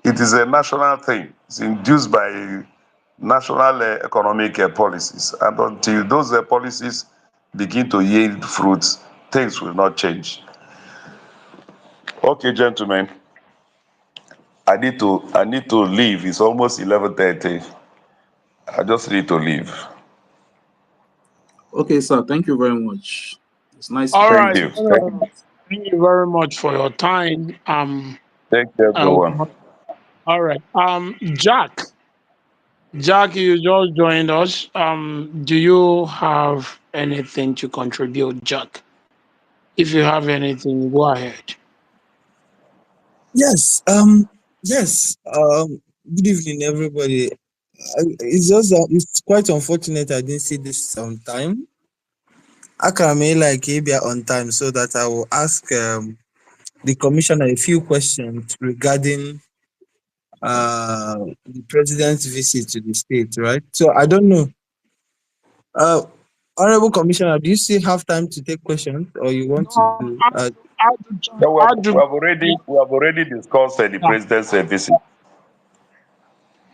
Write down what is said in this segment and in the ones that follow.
It is a national thing. It's induced by national economic policies. And until those policies begin to yield fruits, things will not change. Okay, gentlemen, I need to leave. It's almost 11:30. I just need to leave. Okay, sir. Thank you very much. It's nice. All Thank right. you. Thank you very much for your time. Thank you, everyone. All right. Jack, you just joined us. Do you have anything to contribute, Jack? If you have anything, go ahead. Yes. Yes. Good evening, everybody. It's just that it's quite unfortunate I didn't see this on time. I can make like Abia on time so that I will ask the commissioner a few questions regarding the president's visit to the state, right? So I don't know. Honorable Commissioner, do you still have time to take questions, or you want to? We have already discussed the president's visit.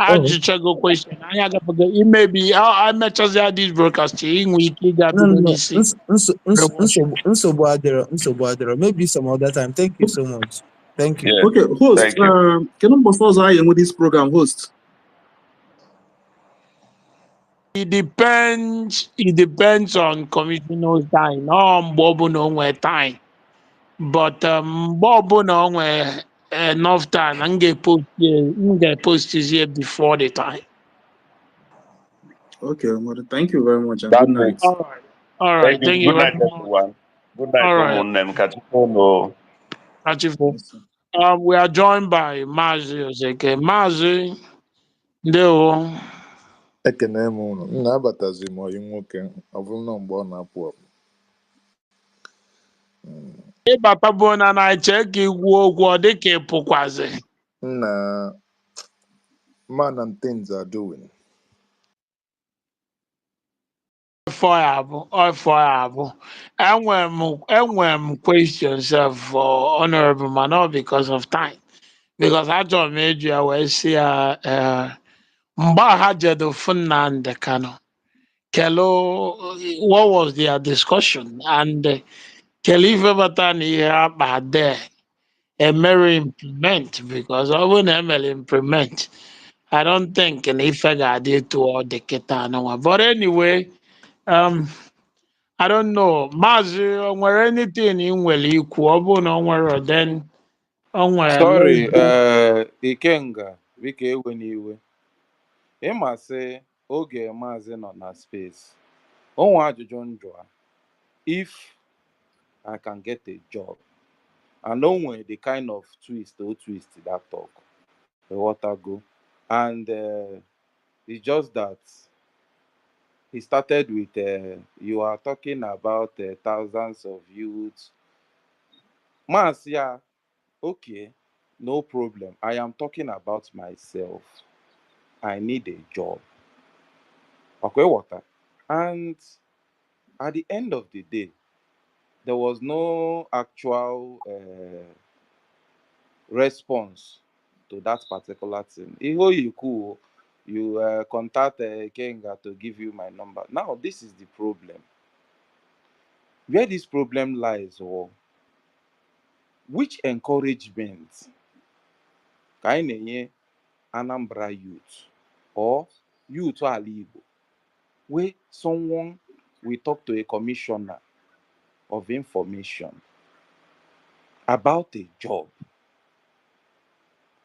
Ajụchago question. Anyị agapụgo imebi emechazi this broadcast inwe ike ịgabigo No. n'isi. Nsogbu adịrọ. Maybe some other time. Thank you so much. Thank you. Yeah. Okay, host. Thank you. Can you boss with this program, host? It depends on commissioner's time. Mgbe ọbụla o nwee time. But mgbe ọbụla o nwee enough time, m ga-post here before the time. Okay, well, thank you very much and That's good night. it. All right. Thank you Good night, very much. everyone. Good night, All right. ụmụnne m. Ka Chukwu unu- Achifo. We are joined by Mazi Oseke. Mazi, ndewo. Ekene m unu. M na-abatazi m oyi nwoke ọ bụrụ na mgbe ọ na-apụ apụ. Ịbata bụ na na-eche ka ikwu okwu ọ dị ka ịpụkwazi. Nna man and things are doing. For Abu. Enwere m questions for Honorable man, not because of time. Because achọrọ m eju ya wee sị ya mgbe ha jedo Nnamdi Kanu. What was their discussion? And Kelly Febata na ihe akpa there. Emere implement because ọ bụrụ na emere implement, I don't think na ife ga-adị toward the keta anụnwa. But anyway, I don't know. Mazi, o nwere anything ị nwere ikwu? Ọ bụrụ na o nwere, then o nwere. Sorry, Ikenga, biko ewe n'iwe. Ịma sị oge Maazị nọ na space. O nwe ajụjụ njụa. If I can get a job, I know when the kind of twist that talk, the water go, and it's just that he started with you are talking about thousands of youths. Mas, yeah, okay, no problem. I am talking about myself. I need a job. Okay, water. And at the end of the day, there was no actual response to that particular thing. Iho you cool, you contact Kenga to give you my number. Now, this is the problem. Where this problem lies, or which encouragement can Anambra youth or youth ala Igbo where someone will talk to a commissioner of information about a job,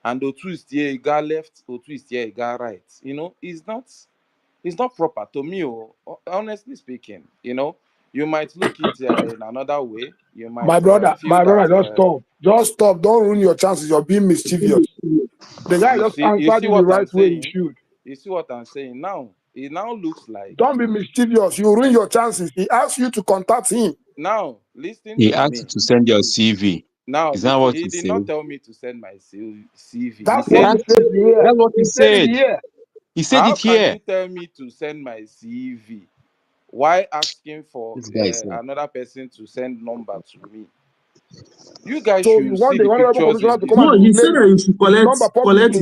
and the twist here you got left, or twist here you got right. It's not proper to me. Honestly speaking, you might look it in another way. You might my brother, that, just stop. Don't ruin your chances. You're being mischievous. The guy just answered in the right way you should. You see what I'm saying? Now, it now looks like... Don't be mischievous. You ruin your chances. He asked you to contact him. Now, listen He to asked me. you to send your CV. Now, is that what he did not tell me to send my CV. That's what he said. He said it here. How can you tell me to send my CV? Why asking for another person to send number to me? You guys So should you want see the the honorable pictures commissioner in to this come and No, he group. said display that you should his number collect publicly?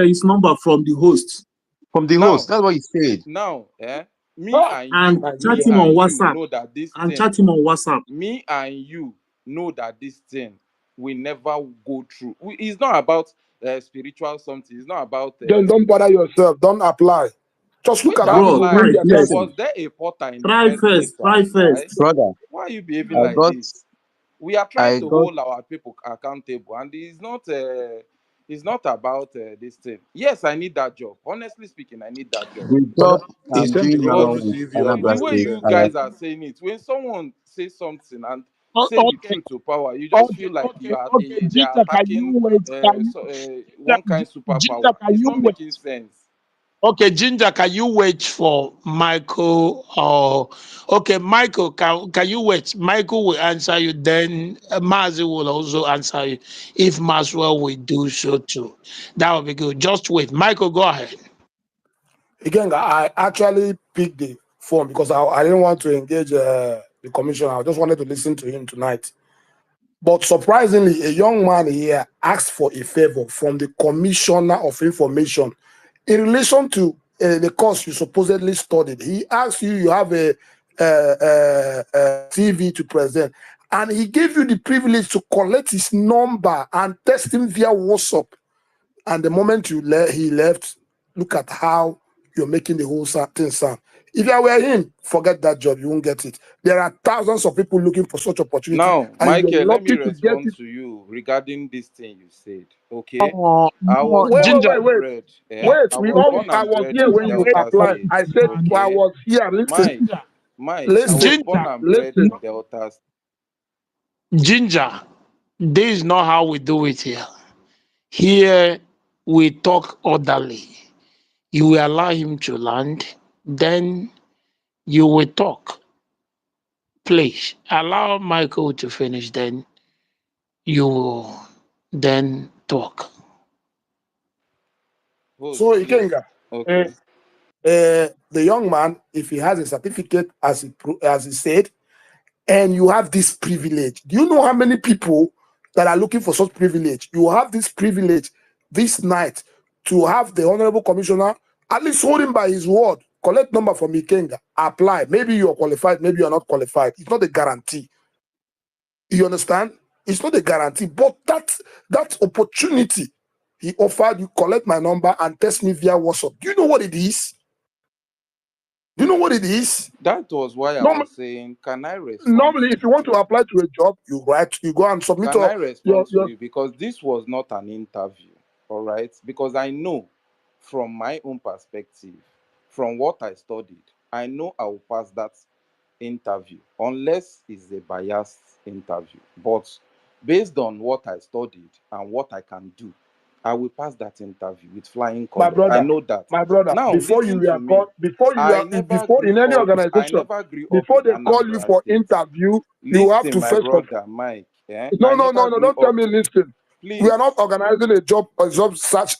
his number from the host From the Now, host. That's what he said. me Ah, and and you, chat me him Nigeria. on and you WhatsApp know that this and thing, chat him on WhatsApp. me and you know that this thing will never go through. It's not about spiritual something. It's not about Then don't bother yourself. Don't apply. Just look which at how Bro, people apply. bring try their first. chances. Was there a porter in the Try first place first. to Try apply? first. Brother, Why are you behaving I like got this? We are trying I to got hold our people accountable, and it's not about this thing. Yes, I need that job. Honestly speaking, I need that job. the But job he I'm sent doing a lot But now of with CV the Anambra already. way State. you I guys am are saying it, when someone says something and say the Okay, truth to power, you just okay, feel like okay, okay. they are Ginger, can attacking you wait? one kind Ginger, superpower. can It's you not wait? making sense. Okay, Ginger, can you wait for Michael? Or okay, Michael, can you wait? Michael will answer you. Then Mazi will also answer you. If Maswell will do so too, that would be good. Just wait, Michael. Go ahead. Again, I actually picked the phone because I didn't want to engage the commissioner. I just wanted to listen to him tonight. But surprisingly, a young man here asked for a favor from the commissioner of information in relation to the course you supposedly studied. He asked you, you have a CV to present, and he gave you the privilege to collect his number and test him via WhatsApp. And the moment he left, look at how you're making the whole thing sound. If I were him, forget that job, you won't get it. There are thousands of people looking for such opportunity, Now, and you're Michael, let me lucky to get respond it. to you regarding this thing you said. Okay, I No, was Wait, born Ginger. wait, and wait, wait. bred. Wait, I we was all born I and was bred here in when Ginger, you wait Delta for applied. State. I him. said I Okay, was here. Listen, Mike, Ginger, I was listen, born Ginger, and bred listen. in Delta State. Ginger. This is not how we do it here. Here we talk orderly. You will allow him to land, then you will talk. Please allow Michael to finish, then you will then talk. Host, So please. Ikenga, Okay. the young man, if he has a certificate, as he said, and you have this privilege. Do you know how many people that are looking for such privilege? You have this privilege this night to have the honorable commissioner at least hold him by his word, collect number from Ikenga, apply. Maybe you're qualified, maybe you're not qualified. It's not a guarantee. You understand? It's not a guarantee, but that opportunity he offered you, collect my number and test me via WhatsApp. Do you know what it is? Do you know what it is? That was why I Norm- was saying, can I respond Normally, if to you want to you? apply to a job, you go and submit Can I your, respond to your you? Because this was not an interview, all right? Because I know from my own perspective, from what I studied, I know I will pass that interview, unless it's a biased interview. But based on what I studied and what I can do, I will pass that interview with flying my colors. I brother, know that. my brother. Now, Before you listen to were me. called, before I in any organization, never grew up before in they call you Anambra for State. interview, you have Listen, to my first of brother Mike. no I no never no no. grew Don't tell up. me listen. We are Please. not organizing a job search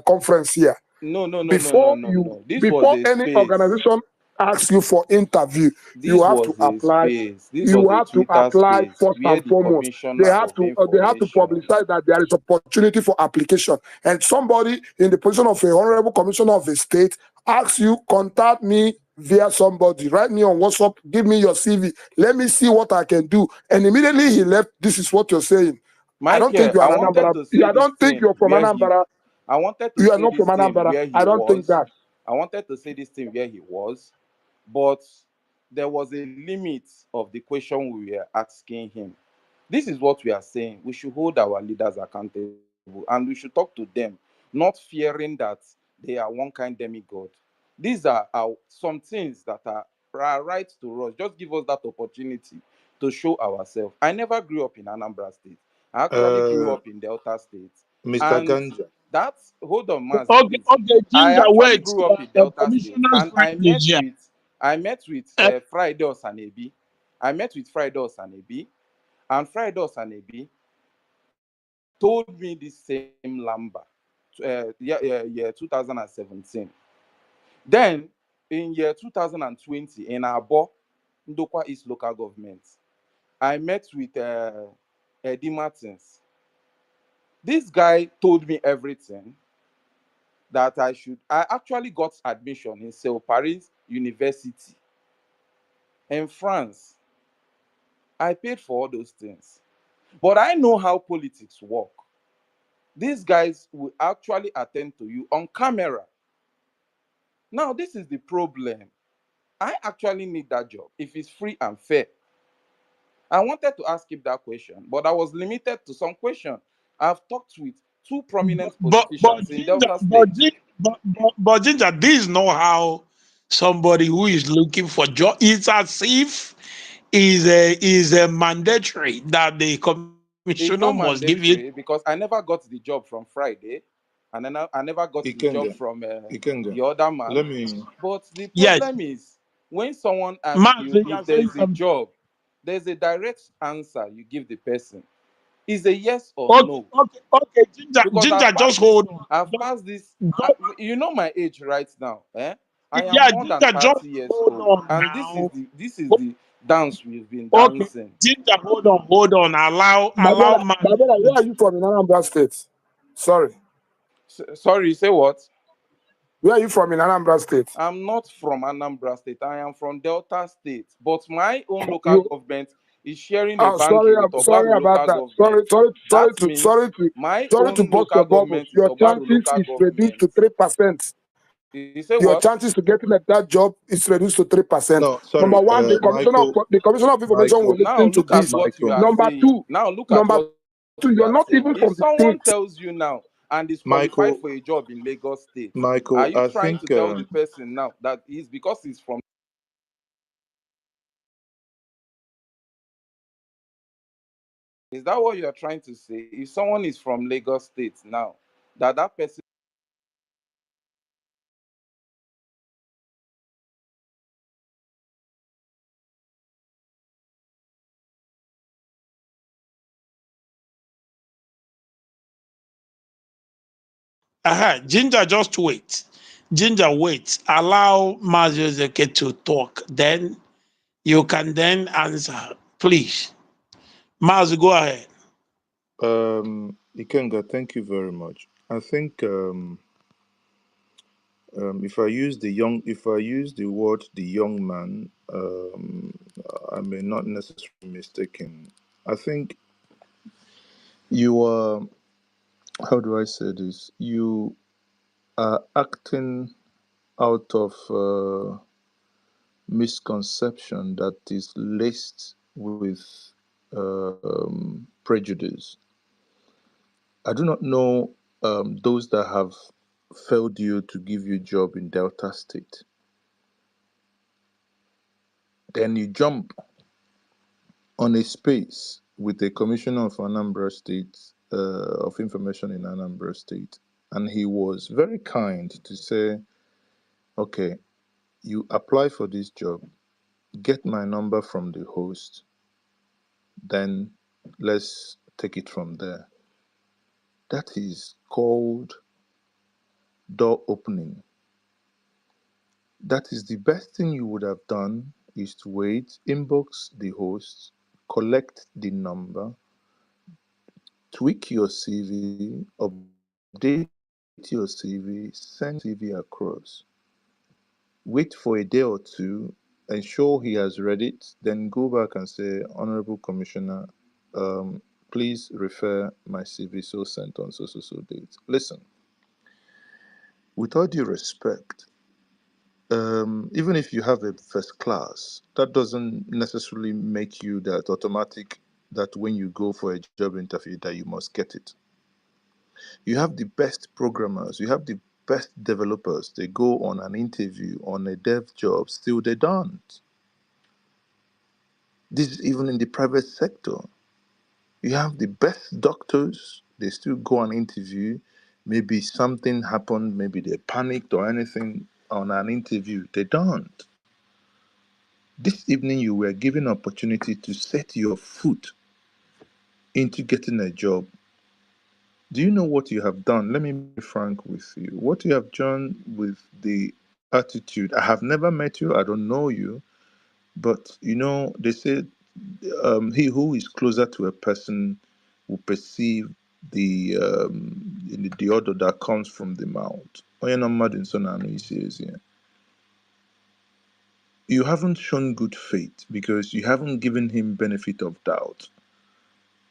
conference here. No, no, no, no, no, Before no, you no. This was before a any space. organization asks you for interview, you This have to was a apply. space. This You was a have to Twitter apply space first where and the foremost. They commissioner have of to information. publicize that there is opportunity for application. And somebody in the position of a honorable commissioner of a state asks you, contact me via somebody, write me on WhatsApp, give me your CV, let me see what I can do. And immediately he left. This is what you're saying. I don't think Michael, you I are wanted Anambra. to say I this don't think thing you're from where he Anambra. I wanted to You are say not this from thing Anambra. where he I don't think was. that. I wanted to say this thing where he was, but there was a limit of the question we were asking him. This is what we are saying. We should hold our leaders accountable and we should talk to them, not fearing that they are one kind demigod. These are some things that are right to us. Just give us that opportunity to show ourselves. I never grew up in Anambra State. I actually grew Uh, up in Delta State. Mr. And Ganja. that's, hold on, Mazi, Okay, please. okay, I Ginger, actually wait. grew up in The Delta State, commissioner's and friend is here. I met with Uh, Friday Osanebi. I met with Friday Osanebi, and Friday Osanebi told me the same number, year 2017. Then in year 2020, in Abo, Ndokwa East local government, I met with Eddie Martins. This guy told me everything that I should. I actually got admission in Paris University in France. I paid for all those things. But I know how politics work. These guys will actually attend to you on camera. Now, this is the problem. I actually need that job if it's free and fair. I wanted to ask him that question, but I was limited to some question. I've talked with two prominent politicians in Delta State. But Ginger, this is not how somebody who is looking for job. It's as if is a mandatory that the commissioner It's not must give you. mandatory because I never got the job from Friday, and then I never got the job Ikenga, from Ikenga. the other man. Let me. But the Yes, problem is when someone asks Max, you you if are there saying is a something. job, there's a direct answer you give the person. Is a yes or Okay, no. okay, okay. Because Ginger, just hold on. I've passed this. Just, You know my age right now. I am yeah, more than Ginger, just 30 years hold old, on and now. this is the dance we've been Okay, dancing. Ginger, hold on. Allow Max. My brother, where are you from in Anambra State? Sorry. Sorry, say what? Where are you from in Anambra State? I'm not from Anambra State. I am from Delta State. But my own local You government is sharing a oh boundary with sorry Obaru about local that. government. That means my Sorry to own bust local your bubble. government is Your Obaru chances local is reduced government. to 3%. You say Your what? chances to getting at that job is reduced to 3%. No, sorry, Number one, Michael. the commissioner of information will Michael. Now listen to look at this. what you Michael. are Number saying. two, Now look at number what two, you you're are not saying. even If from the someone state. tells you now and is qualified Michael. for a job in Lagos State, are Michael. you I trying to think. tell the person now that he's because he's from? Is that what you are trying to say? If someone is from Lagos State now, that person. Ginger, just wait. Ginger, wait. Allow Mazioke to talk. Then you can then answer. Please. Maz, go ahead. Ikenga, thank you very much. I think if I use the word the young man, I may not necessarily be mistaken. I think you are. How do I say this? You are acting out of misconception that is laced with prejudice. I do not know those that have failed you to give you a job in Delta State. Then you jump on a space with a commissioner of Anambra State, of information in Anambra State, and he was very kind to say, okay, you apply for this job, get my number from the host, then let's take it from there. That is called door opening. That is the best thing you would have done is to wait, inbox the host, collect the number, tweak your CV, update your CV, send your CV across. Wait for a day or two, ensure he has read it, then go back and say, Honorable Commissioner, please refer my CV so sent on so date. Listen, with all due respect, even if you have a first class, that doesn't necessarily make you that automatic that when you go for a job interview that you must get it. You have the best programmers, you have the best developers. They go on an interview on a dev job, still they don't. This is even in the private sector. You have the best doctors, they still go on interview. Maybe something happened, maybe they panicked or anything on an interview. They don't. This evening, you were given opportunity to set your foot into getting a job. Do you know what you have done? Let me be frank with you. What you have done with the attitude, I have never met you, I don't know you, but they say he who is closer to a person will perceive the order that comes from the mouth. Onye nọ mmadụ nso na-anụ isi ezi ya. You haven't shown good faith because you haven't given him benefit of doubt.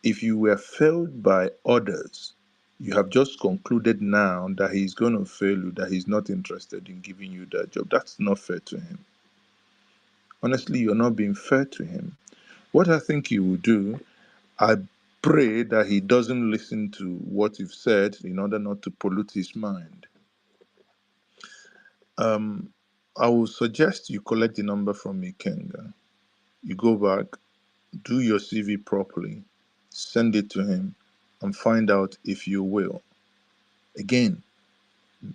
If you were failed by others, you have just concluded now that he's going to fail you, that he's not interested in giving you that job. That's not fair to him. Honestly, you're not being fair to him. What I think you will do, I pray that he doesn't listen to what you've said in order not to pollute his mind. I will suggest you collect the number from Ikenga. You go back, do your CV properly, send it to him, and find out if you will. Again,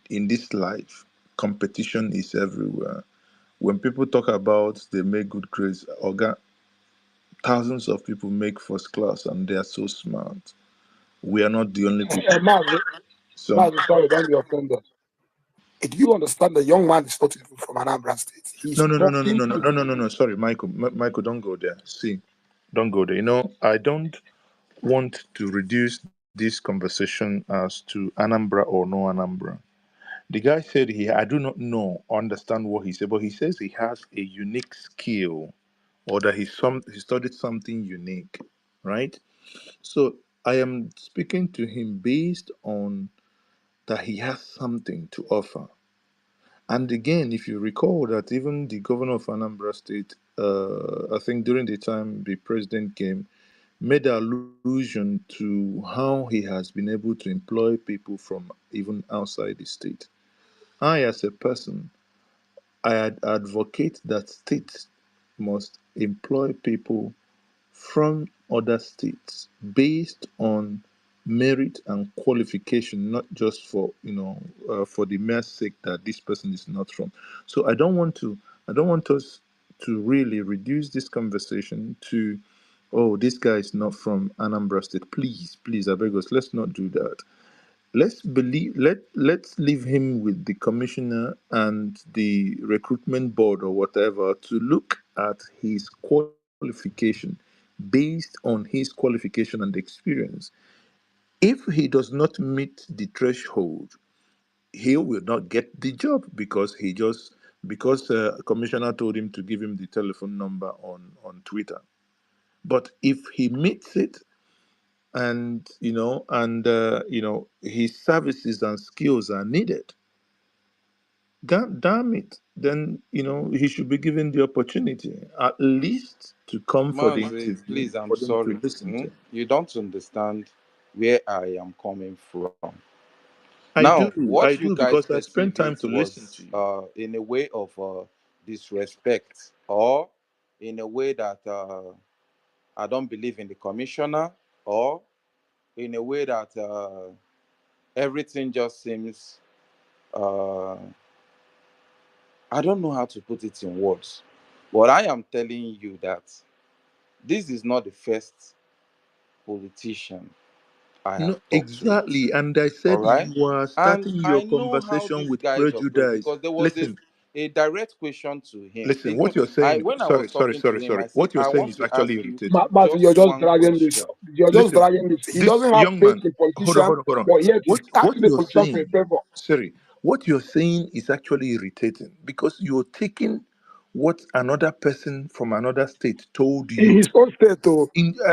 in this life, competition is everywhere. When people talk about they make good grades, thousands of people make first class and they are so smart. We are not the only people. So Sorry, don't be offended. Do you understand the young man is not even from Anambra State? He's talking to Sorry, Michael. Michael, don't go there. See, don't go there. I don't want to reduce this conversation as to Anambra or no Anambra. The guy said I do not know, understand what he said, but he says he has a unique skill or that he studied something unique, right? So I am speaking to him based on that he has something to offer. And again, if you recall that even the governor of Anambra State, I think during the time the president came, made allusion to how he has been able to employ people from even outside the state. I, as a person, I advocate that states must employ people from other states based on merit and qualification, not just for the mere sake that this person is not from. So I don't want us to really reduce this conversation to, oh, this guy is not from Anambra State. Please, I beg us, let's not do that. Let's leave him with the commissioner and the recruitment board or whatever to look at his qualification based on his qualification and experience. If he does not meet the threshold, he will not get the job because commissioner told him to give him the telephone number on Twitter. But if he meets it, and his services and skills are needed, God damn it, then he should be given the opportunity at least to come for the Mazi, interview please, I'm for them to sorry. listen to him. You don't understand where I am coming from. I Now, do, what I you do, guys because I spent perceive time it to listen to was you. in a way of disrespect, or in a way that I don't believe in the commissioner, or in a way that everything just seems, uh, I don't know how to put it in words. But I am telling you that this is not the first politician I have No, talked to. exactly. And I All said right. you are And starting your I know how conversation these with guys operate prejudice. because there was Listen, a direct question to him. listen, what you're I saying, when I sorry, was sorry, talking to sorry, him, sorry. I said, What you're I saying want is to actually ask you irritating. Matthew, just one question. you're just Listen, dragging this. He this doesn't have young faith man, in hold on, politician, hold on, hold on. but yet he's What asking the you're politician for a saying, favor. sorry, what you're saying is actually irritating because you're taking what another person from another state told In you. his own state, though,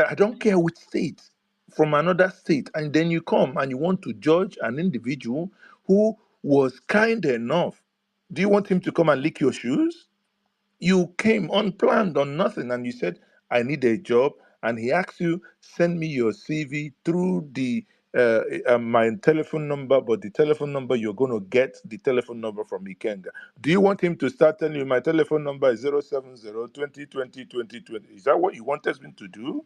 I don't care which state, from another state, and then you come and you want to judge an individual who was kind enough. Do you want him to come and lick your shoes? You came unplanned on nothing and you said, I need a job. And he asked you, send me your CV through the my telephone number, but the telephone number you're going to get the telephone number from Ikenga. Do you want him to start telling you my telephone number is 070 Is that what you wanted him to do?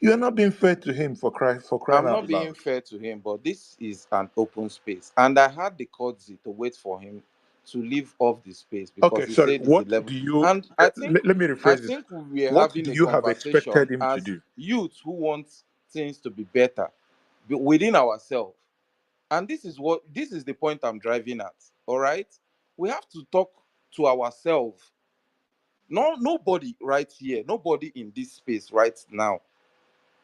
You're not being fair to him for crying I'm out not being loud. fair to him, but this is an open space, and I had the courtesy to wait for him to leave off the space because Okay, he sorry. said it's a What level. do you And I think let me I rephrase this? think we are What having do a you have expected conversation him to as do? youth who want things to be better within ourselves. And this is the point I'm driving at. All right, we have to talk to ourselves. Nobody right here, nobody in this space right now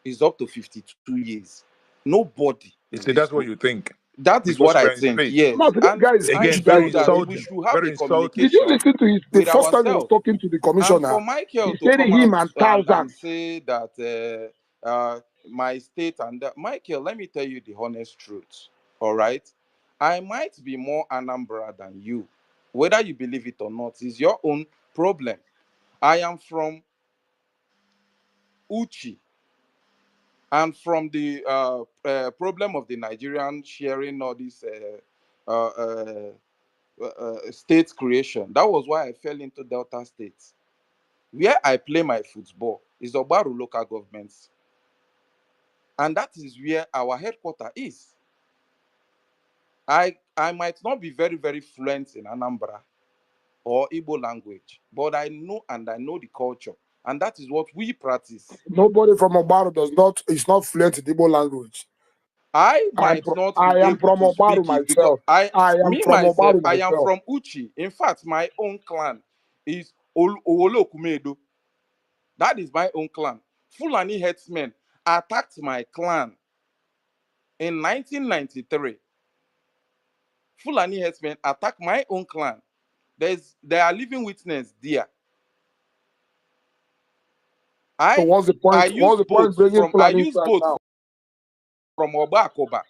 is up to 52 years. Nobody You in see, this that's what group. you think. That is Because what we I are in think, space. yes. This And guy is I Again, speech very feel very that well. we insulting. should have Very a insulting. Did you communication listen to the with first time he was ourselves. talking to the And commissioner? for Michael He to said come him out and and thousands. say that my state and that, Michael, let me tell you the honest truth. All right, I might be more Anambra than you. Whether you believe it or not is your own problem. I am from Uchi, and from the problem of the Nigerian sharing all this state creation. That was why I fell into Delta State. Where I play my football is Obaru local government, and that is where our headquarters is. I might not be very, very fluent in Anambra or Igbo language, but I know and I know the culture, and that is what we practice. Nobody from Obaru is not fluent in Igbo language. I might not I be am able from to Obaru speak it because myself. I am me from myself, Obaru I am myself. from Uchi. In fact, my own clan is Owolokumedo. That is my own clan. Fulani herdsmen attacked my clan in 1993. Fulani herdsmen attacked my own clan. There are living witness there. So I what's the point? What's the point bringing I Fulani use right boats now? from Obakoba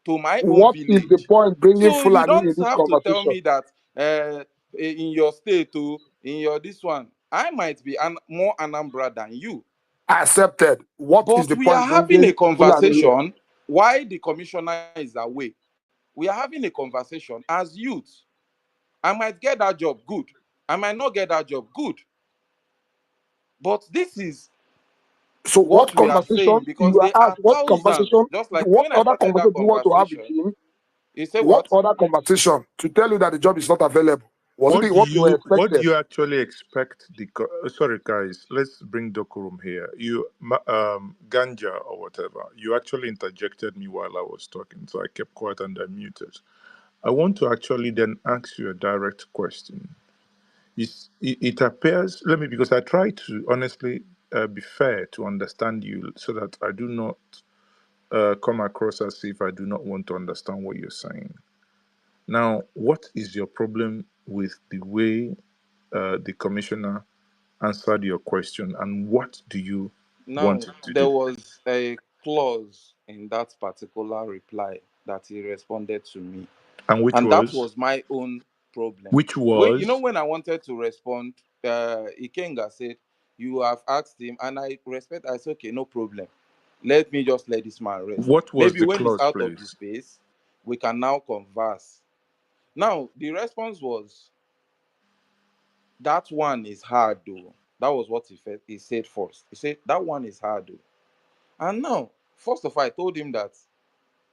to my own What is the village. point bringing So you Fulani in don't this have to tell conversation? me that in your state or in your this one, I might be more Anambra than you. Accepted. What is But the we are point having a bringing Fulani here? conversation while the commissioner is away. We are having a conversation as youth. I might get that job, good. I might not get that job, good. But this is So what what we are conversation saying because you are there asked? are What thousands. conversation? Just like What when I other started that conversation do you want to have with conversation, him? he said, What what? other conversation to tell you that the job is not available? Was it what you were What do expected? you actually expect? Sorry, guys. Let's bring decorum here. Ganja or whatever. You actually interjected me while I was talking, so I kept quiet and I muted. I want to actually then ask you a direct question. It appears. Let me, because I try to honestly be fair to understand you, so that I do not come across as if I do not want to understand what you're saying. Now, what is your problem with the way the commissioner answered your question, and what do you Now, want him to there do? was a clause in that particular reply that he responded to me. And which And that was? was my own problem. Which When, you know, was? when I wanted to respond, Ikenga said, you have asked him, and I respect, I said, okay, no problem. Let me just let this man rest. What was Maybe the when he's clause, out of the please? space, we can now converse. Now, the response was, that one is hard though. That was what he said first. He said, that one is hard though. And now, first of all, I told him that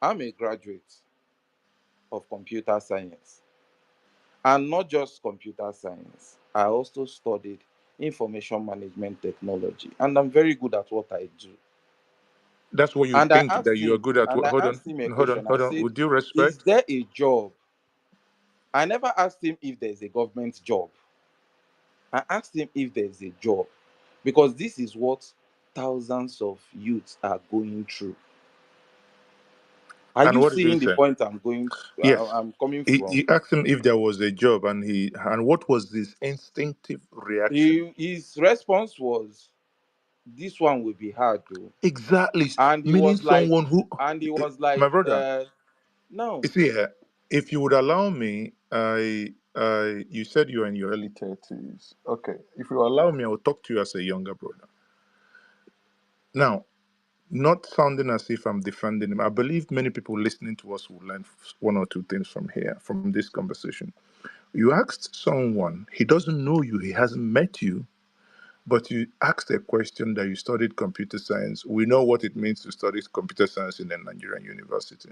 I'm a graduate of computer science. And not just computer science, I also studied information management technology. And I'm very good at what I do. That's what you And I think that asked you are him, good at. and I Hold on, asked him a hold on, question. I hold on. said, With due is respect, there a job? I never asked him if there's a government job. I asked him if there's a job. Because this is what thousands of youths are going through. Are and you what did he seeing the say? point Yes, I'm coming from? he asked him if there was a job, and what was his instinctive reaction? His response was, this one will be hard though. Exactly, And he meaning was like, someone who, my brother. no. You see, if you would allow me, you said you are in your early 30s. Okay, if you allow me, I will talk to you as a younger brother. Now, not sounding as if I'm defending him, I believe many people listening to us will learn one or two things from here, from this conversation. You asked someone, he doesn't know you, he hasn't met you, but you asked a question that you studied computer science. We know what it means to study computer science in a Nigerian university.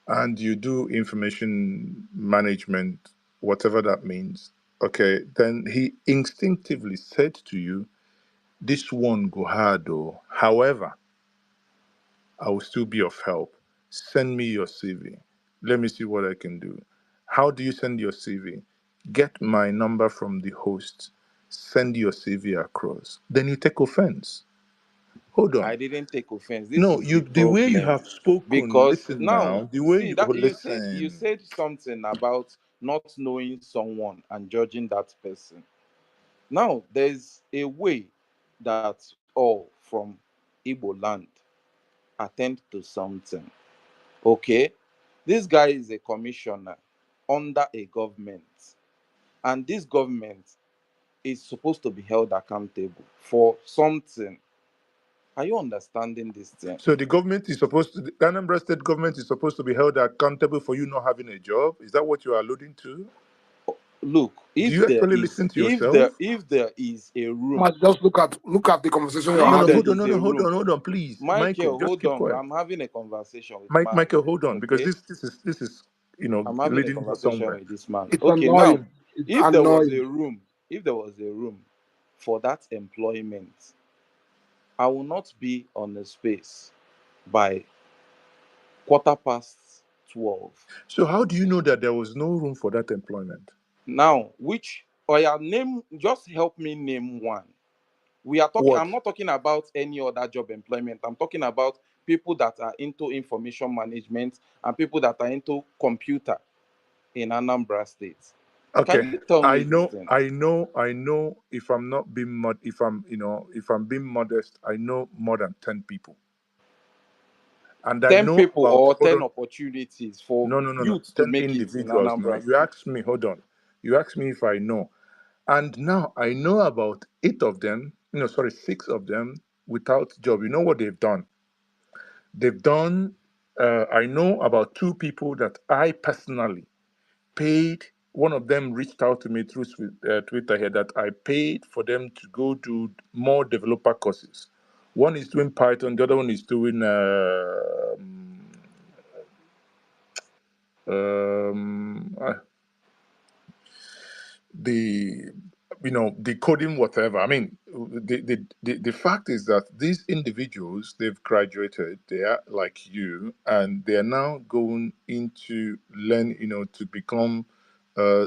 And you do information management, whatever that means. Okay, then he instinctively said to you, this one go hard though. However, I will still be of help. Send me your CV. Let me see what I can do. How do you send your CV? Get my number from the host. Send your CV across. Then you take offense. Hold I on. didn't take offense. This No, is the the way you problem. have spoken, Because listen now, now, the way see you that you listen. said something about not knowing someone and judging that person. Now there's a way that all from Igbo land attend to something. Okay, this guy is a commissioner under a government, and this government is supposed to be held accountable for something. Are you understanding this thing? So the government is supposed to, the Anambra state government is supposed to be held accountable for you not having a job. Is that what you are alluding to? Look, Do you actually listen to yourself? if there is a room, Must just look at the conversation you're No, if no, there having. hold on, is no, a no, hold on, room, hold on, please, Michael, Michael, just hold keep on. quiet. I'm having a conversation with Mike, man. Michael, hold on, because Okay, this is I'm having a leading to conversation somewhere. with this man. It's Okay, now, annoying. It's if there was a annoying. room, if there was a room for that employment, I will not be on the space by 12:15. So how do you know that there was no room for that employment? Now, which or your name? Just help me name one. We are talking, What? I'm not talking about any other job employment. I'm talking about people that are into information management and people that are into computer in Anambra State. Can Okay, you tell me I this know, thing? I know, I know. If I'm not being if I'm, if I'm being modest, I know more than 10 people, and I 10 know people about. or Hold 10 on, opportunities for no, no, no, no. youth to 10 make it in individuals. Now Anambra you State. asked me. Hold on, you asked me if I know, and now I know about 8 of them. No, sorry, 6 of them without job. You know what they've done? They've done. I know about 2 people that I personally paid. One of them reached out to me through Twitter here that I paid for them to go do more developer courses. One is doing Python, the other one is doing uh, the the coding whatever. I mean, the fact is that these individuals, they've graduated, they are like you, and they are now going into learn to become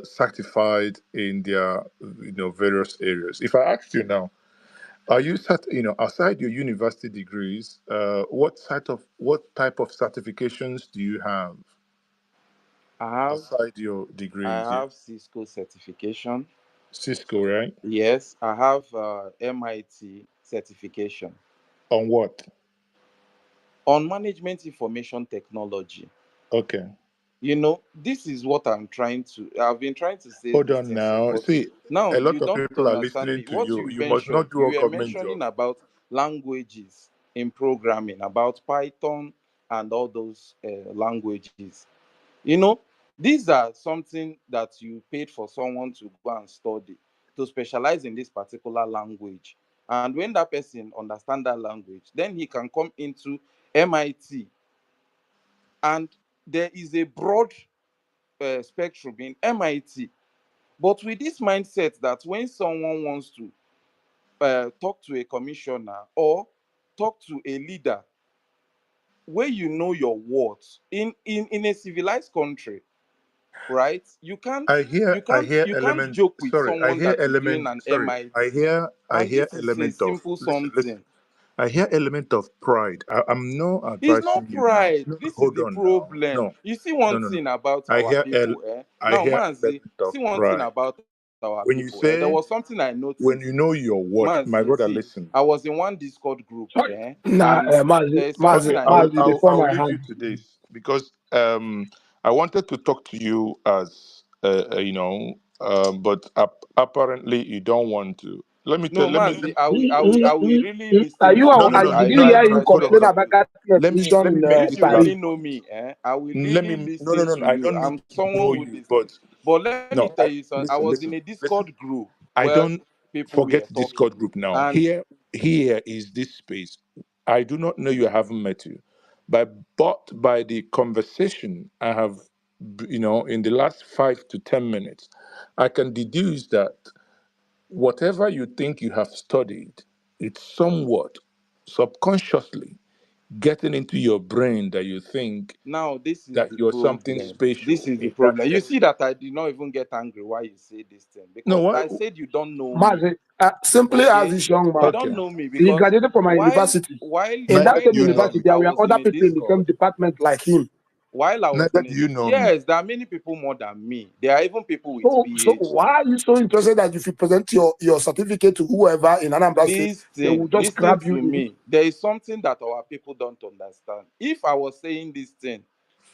certified in their various areas. If I asked you now, are you outside your university degrees, what type of certifications do you have I have aside your I degrees? Yeah. have Cisco certification. Cisco, right? Yes, I have MIT certification On what? on management information technology. Okay. This is what I've been trying to say Hold this on thing since, now. but See, now a you lot of don't people are understand listening me. to What you. you You must mentioned, not do a you were government job. mentioning about languages in programming, about Python and all those languages. You know, these are something that you paid for someone to go and study to specialize in this particular language. And when that person understand that language, then he can come into MIT, and there is a broad spectrum in MIT. But with this mindset that when someone wants to talk to a commissioner or talk to a leader, where you know your worth in a civilized country, right? You can't I hear you I can't hear you can't element joke with sorry, I someone hear that is doing element an sorry. MIT. I And hear this is a element of simple listen. something. I hear element of pride. I'm not It's advising not you now. pride. No, This is hold the on now. problem. No, You see no, one no, no. thing about I our hear people, eh? I Now, hear Manzi, element of see one thing pride. about our When you people, eh? There say was something I when noticed. you know your worth, my Manzi, brother, see, listen. I was in one Discord group, eh? Nah, And Mazi, there is Mazi, something Okay, I Mazi, noticed. before I'll my leave you hand. to this because I wanted to talk to you as but apparently you don't want to. Let me tell. No, Let Manzi, me I will really Are listen you? to no you. no no I no Did no. you will hear really him try to Hold on, complain hold on. about listen. getting a Let me position let me in make If this you last. really Paris? know me, I will Let really me no no listen no to no. I you. don't need I'm to someone know who you, listens. but But let me no. tell you something. I Listen, was in listen, a listen. Discord group I where don't people forget were talking, Discord group now. and Here is this space. I do not know you. I haven't met you, but by the conversation I have, in the last 5 to 10 minutes, I can deduce that whatever you think you have studied, it's somewhat subconsciously getting into your brain that you think Now this is that the you're something problem. This special. is the It can problem. You see that I did not even get angry why you say this thing, no because what I said you don't know me. Mazi, simply ask Okay, this young you man. don't okay. know me He because graduated from my while university. while In that Neither while same do you know university, me. there I were was in other a people in the same Discord, department like him. while I was Neither in a do you know me. yes, there are many people more than me. There are even people with So why PhD. are you so interested that if you present your certificate to whoever in Anambra State, they will just Listen grab you to in? me. There is something that our people don't understand. If I was saying this thing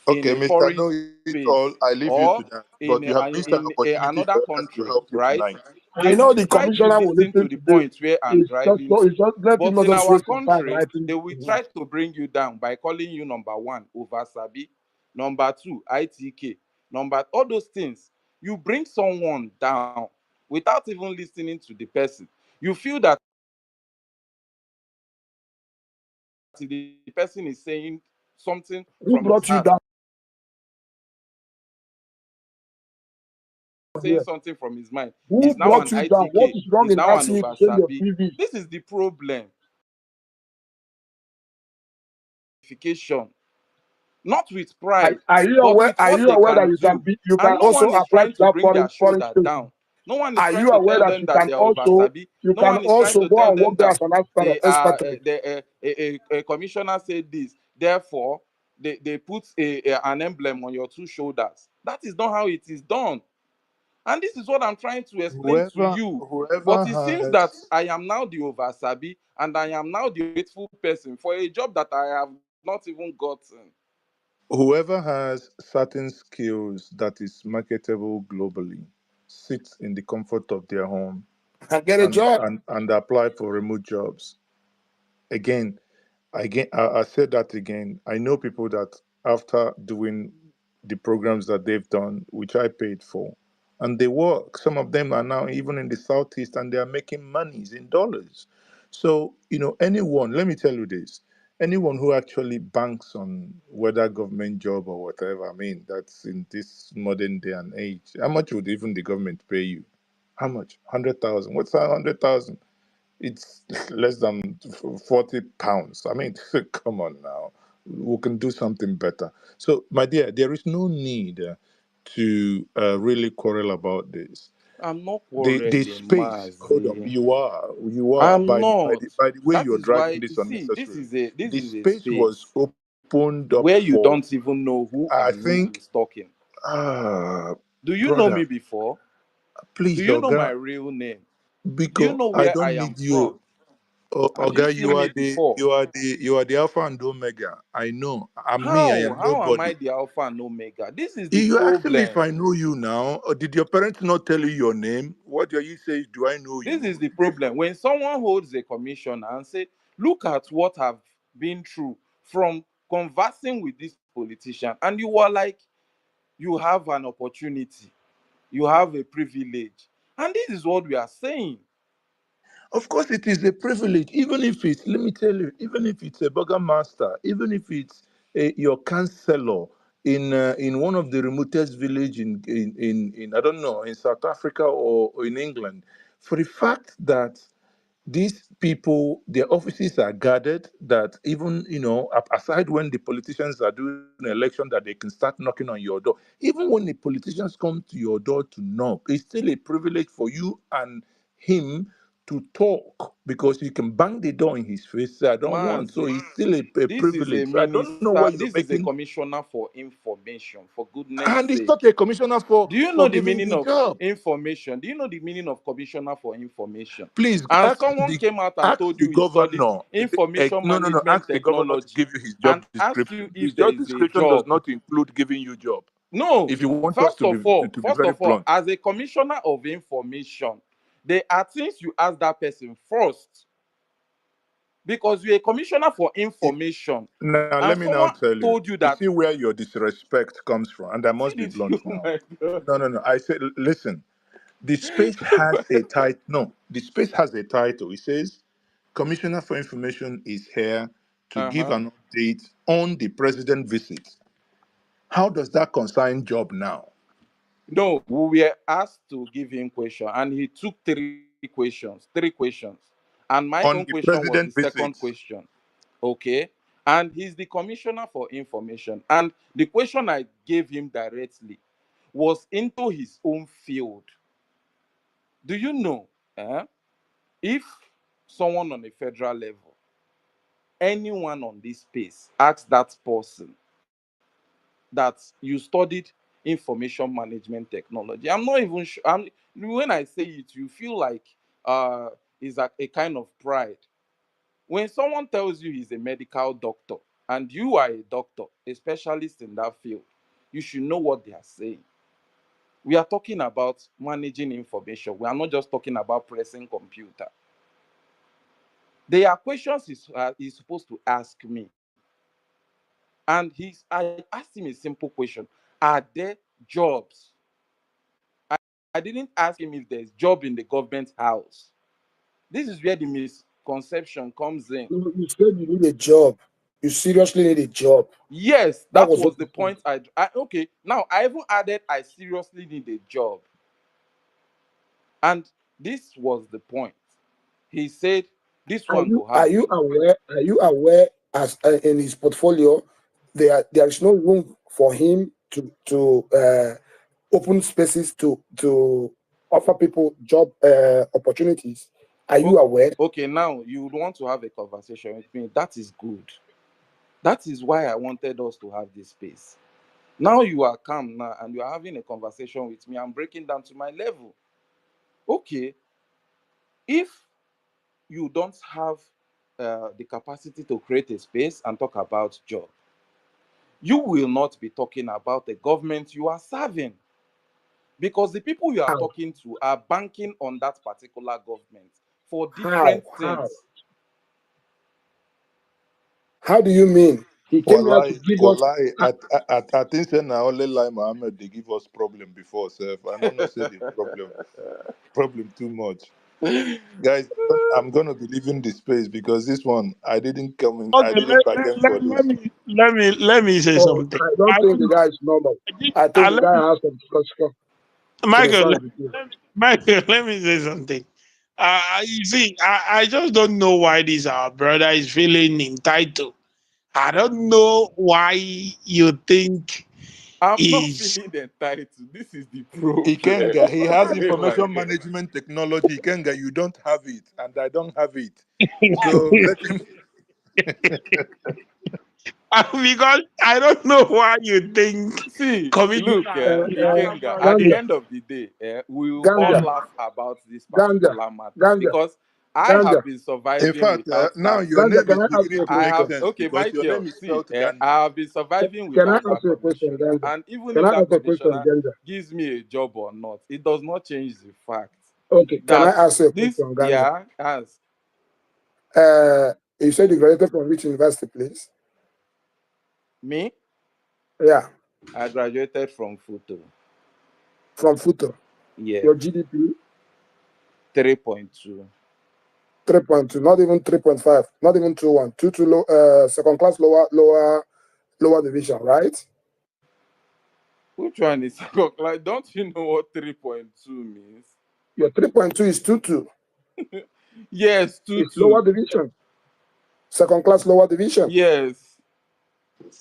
in Okay, a Mr. foreign Know It All, space I leave you to or that. But you have missed an opportunity another for us to country, help you right? tonight. I They know would the try to commissioner will listen to listen the to this. point where I'm driving It's to. just let him But not in just our waste his time country, writing. they will try to bring you down by calling you number one, over Sabi, number two, ITK, number all those things. You bring someone down without even listening to the person. You feel that the person is saying something Who from his brought you heart, down saying here? something from his mind. Who He's now brought an you down? What ITK, is wrong he's in now an asking you to change your Obasabi. CV? This is the problem. Not with pride, Are you but aware? with Are what you they aware that can do. you can And no also one is apply trying to to that bring their foreign shoulder state? down. No one is Are trying you to aware tell that them that they are Obasabi. you No can one is trying also to go tell and work them there that as an aspirant they are expatriate? a commissioner said this. Therefore, they put an emblem on your two shoulders. That is not how it is done. And this is what I'm trying to explain to you. Whoever But it seems that has I am now the Oversabi and I am now the grateful person for a job that I have not even gotten. whoever has certain skills that is marketable globally sits in the comfort of their home And get a and job. and apply for remote jobs. Again, I said that again. I know people that after doing the programs that they've done, which I paid for, and they work. Some of them are now even in the southeast, and they are making monies in dollars. So anyone. Let me tell you this: anyone who actually banks on whether government job or whatever. I mean, that's in this modern day and age. How much would even the government pay you? How much? 100,000. What's that? 100,000? It's less than 40 pounds. I mean, come on now. We can do something better. So, my dear, there is no need to really quarrel about this. I'm not The quarreling, space, hold up, Mazi. you are I'm by not. by the way That you're is dragging why this you see unnecessary. this The is a space was space opened up where you for, don't even know who I and who think, is talking. ah, Do you know brother, me before? Do please, you know my Oga, real name? Do you because know I where I don't am need you. from? Have you Oga, seen me before? you are the Alpha and Omega. I know. I'm me. I How? am How am I nobody. the Alpha and Omega? This is the You asking me if problem. I know you now, or did your parents not tell you your name? What do you say? Do I know This is you? the problem. When someone holds a commission and say, look at what I've been through from conversing with this politician, and you are like, you have an opportunity, you have a privilege. And this is what we are saying. Of course, it is a privilege. Even if it's, let me tell you, even if it's a burger master, even if it's your counselor in one of the remotest village in I don't know, in South Africa or in England, for the fact that these people, their offices are guarded, that even aside when the politicians are doing an election, that they can start knocking on your door. Even when the politicians come to your door to knock, it's still a privilege for you and him to talk, because you can bang the door in his face, say I don't want. So Mazi, it's still a this is a privilege. So I don't know why minister, you're this is a making. commissioner for information, for goodness And it's sake. not a commissioner Do you for know the giving meaning you of job. information? Do you know the meaning of commissioner for information? Please And someone came out and ask told the you he studied governor. information No, no, no. management Ask the governor to technology give you his job and ask you description. His if there job is a description does job. not include giving you job. No. If you want us to be First very of all, blunt, as a commissioner of information, there are things you ask that person first, because you're a commissioner for if, information now let and me now someone tell you. told you You that. see where your disrespect comes from, and I See must be this. blunt Oh now. my god. No, no, no. I said, listen. The space has a title. No, the space has a title. It says, "Commissioner for Information is here to give Uh-huh. an update on the president visit." How does that concern job now? No, we were asked to give him question, and he took three questions, and my On own the question was the president visit. second question. Okay, And he's the commissioner for information. And the question I gave him directly was into his own field. Do you know if someone on a federal level, anyone on this space, asks that person that you studied information management technology, I'm not even sure. When I say it, you feel like it's a kind of pride. When someone tells you he's a medical doctor and you are a doctor, a specialist in that field, you should know what they are saying. We are talking about managing information. We are not just talking about pressing computer. There are questions he's supposed to ask me. And I asked him a simple question. Are there jobs? I didn't ask him if there's job in the government house. This is where the misconception comes in. You said you need a job. You seriously need a job. Yes, That that was was what the you said. point. Okay. Now I even added I seriously need a job. And this was the point. He said this Are one you go are hard. you aware? Are you aware as in his portfolio, there is no room for him to open spaces to offer people job opportunities. Are you aware? Okay, now you would want to have a conversation with me. That is good. That is why I wanted us to have this space. Now you are calm now and you are having a conversation with me. I'm breaking down to my level. Okay, if you don't have the capacity to create a space and talk about job, you will not be talking about the government you are serving, because the people you are How? talking to are banking on that particular government for How? different How? things. How do you mean? He came here to Wallahi, give us. wallahi, I think say na only lie Muhammad they give us problem before, sir. I don't know say the problem too much. Guys, I'm gonna be leaving the space because this one I didn't come in, I Okay, didn't bargain for let this. me let me say Oh, something. I don't I think the don't know. guy is normal. I think, I think the let guy me, has some Michael, concerns with you. Michael, let me say something. You see, I just don't know why this our brother is feeling entitled. I don't know why you think I'm not he's. feeling entitled. This is the problem. Ikenga, he has Oh my information God. management technology. Ikenga, you don't have it, and I don't have it. So let him. Because I don't know why you think See, look, commissioner Ikenga, at the Ganja, end of the day, we will all ganja, laugh about this ganja, particular matter ganja, because I ganja, have been In surviving fact, without now that. your ganja. name Can is I ask you beginning a to I make have, question? sense okay, because your name Michael, is see, spelled Ganja. I have been surviving Can I without ask that you a question, commissioner. ganja? And even Can if I that ask a question, commissioner ganja? gives me a job or not, it does not change the fact Okay, can I that ask you a this, question, ganja? yeah, as You said you graduated from which university, please? me, Yeah, I graduated from Futo. from Futo. Yes, Your GDP 3.2. 3.2, not even 3.5, not even 2.1, 2 low, second class, lower division, right? Which one is like? Don't you know what 3.2 means? Your 3.2 is 2.2. Yes, 2 It's lower 2. division, second class, lower division. Yes.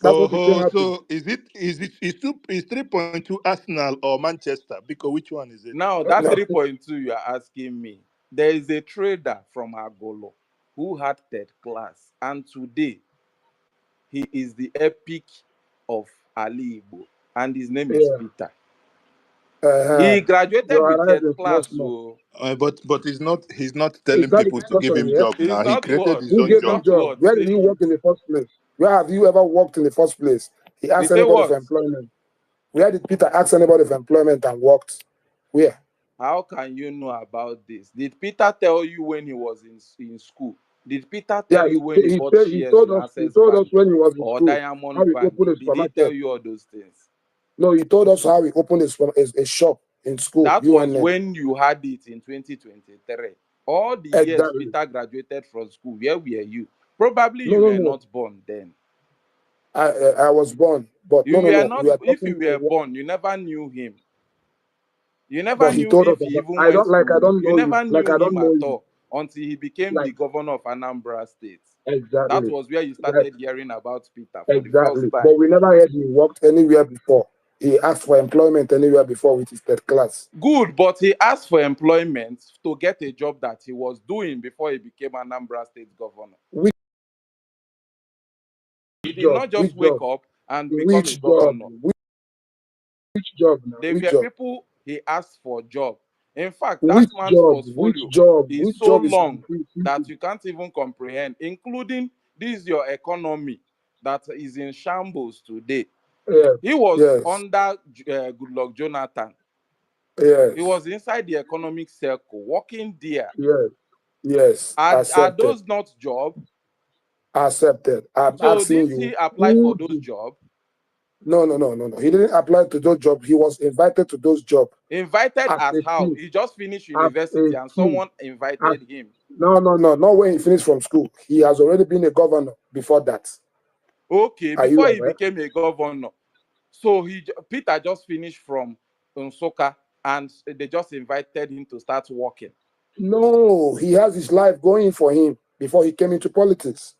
That's what you came Oh, out to. so is 3.2 Arsenal or Manchester? Because which one is it? Now that No, 3.2 you are asking me, there is a trader from Agolo who had third class, and today he is the epic of Ali Igbo, and his name is yeah. Peter. Uh-huh. He graduated Your with arrival third is not class, small. so But he's not It's telling not the people to give discussion him here. job it's now. He not created what his Who own it's gave him job. not job? what Where did he say work in the first place? Where have you ever worked in the first place? He they asked say anybody for what? employment. Where did Peter ask anybody for employment and worked? Where? How can you know about this? Did Peter tell you when he was in school? Did Peter Yeah, tell you when he bought shares in he Access told us Bank when he was in or school how Diamond he Bank? opened a Did he tell supermarket. you all those things? No, he told us how he opened a shop in school, That was UNN. when you had it in 2023. All the years Exactly. Peter graduated from school, where were you? Probably No, you no, were no. not born then. I was born, but You were no. We not, are if talking you were to, born, you never knew him. You never but he knew told us if he about. even I went don't like. I to, don't you know you. never Like knew I him don't know at you. all until he became the Like governor of Anambra State. That exactly. was where you That, started hearing about Peter for the first exactly. time. But we never heard he worked anywhere before. He asked for employment anywhere before with his third class. Good, but he asked for employment to get a job that he was doing before he became Anambra State governor. Which He did job? not just Which wake job? up and become a Which job? governor. Which job now? There Which were job? people he asked for job. In fact, that Which man's job? Which portfolio job? is Which so job is long that you can't even comprehend, including this your economy that is in shambles today. yes, He was yes, under Goodluck Jonathan. He yes, was inside the economic circle, working there. yes, yes. Are Accepted. those not jobs? Accepted. I'm So asking didn't you, he apply for who those did? jobs? No. He didn't apply to those jobs. He was invited to those jobs Invited as as a how? kid. He just finished As a university and kid. someone As, invited him. no. Not when he finished from school. He has already been a governor before that. Okay, Are you before he aware? became a governor. So Peter just finished from Nsukka and they just invited him to start working. No, he has his life going for him before he came into politics.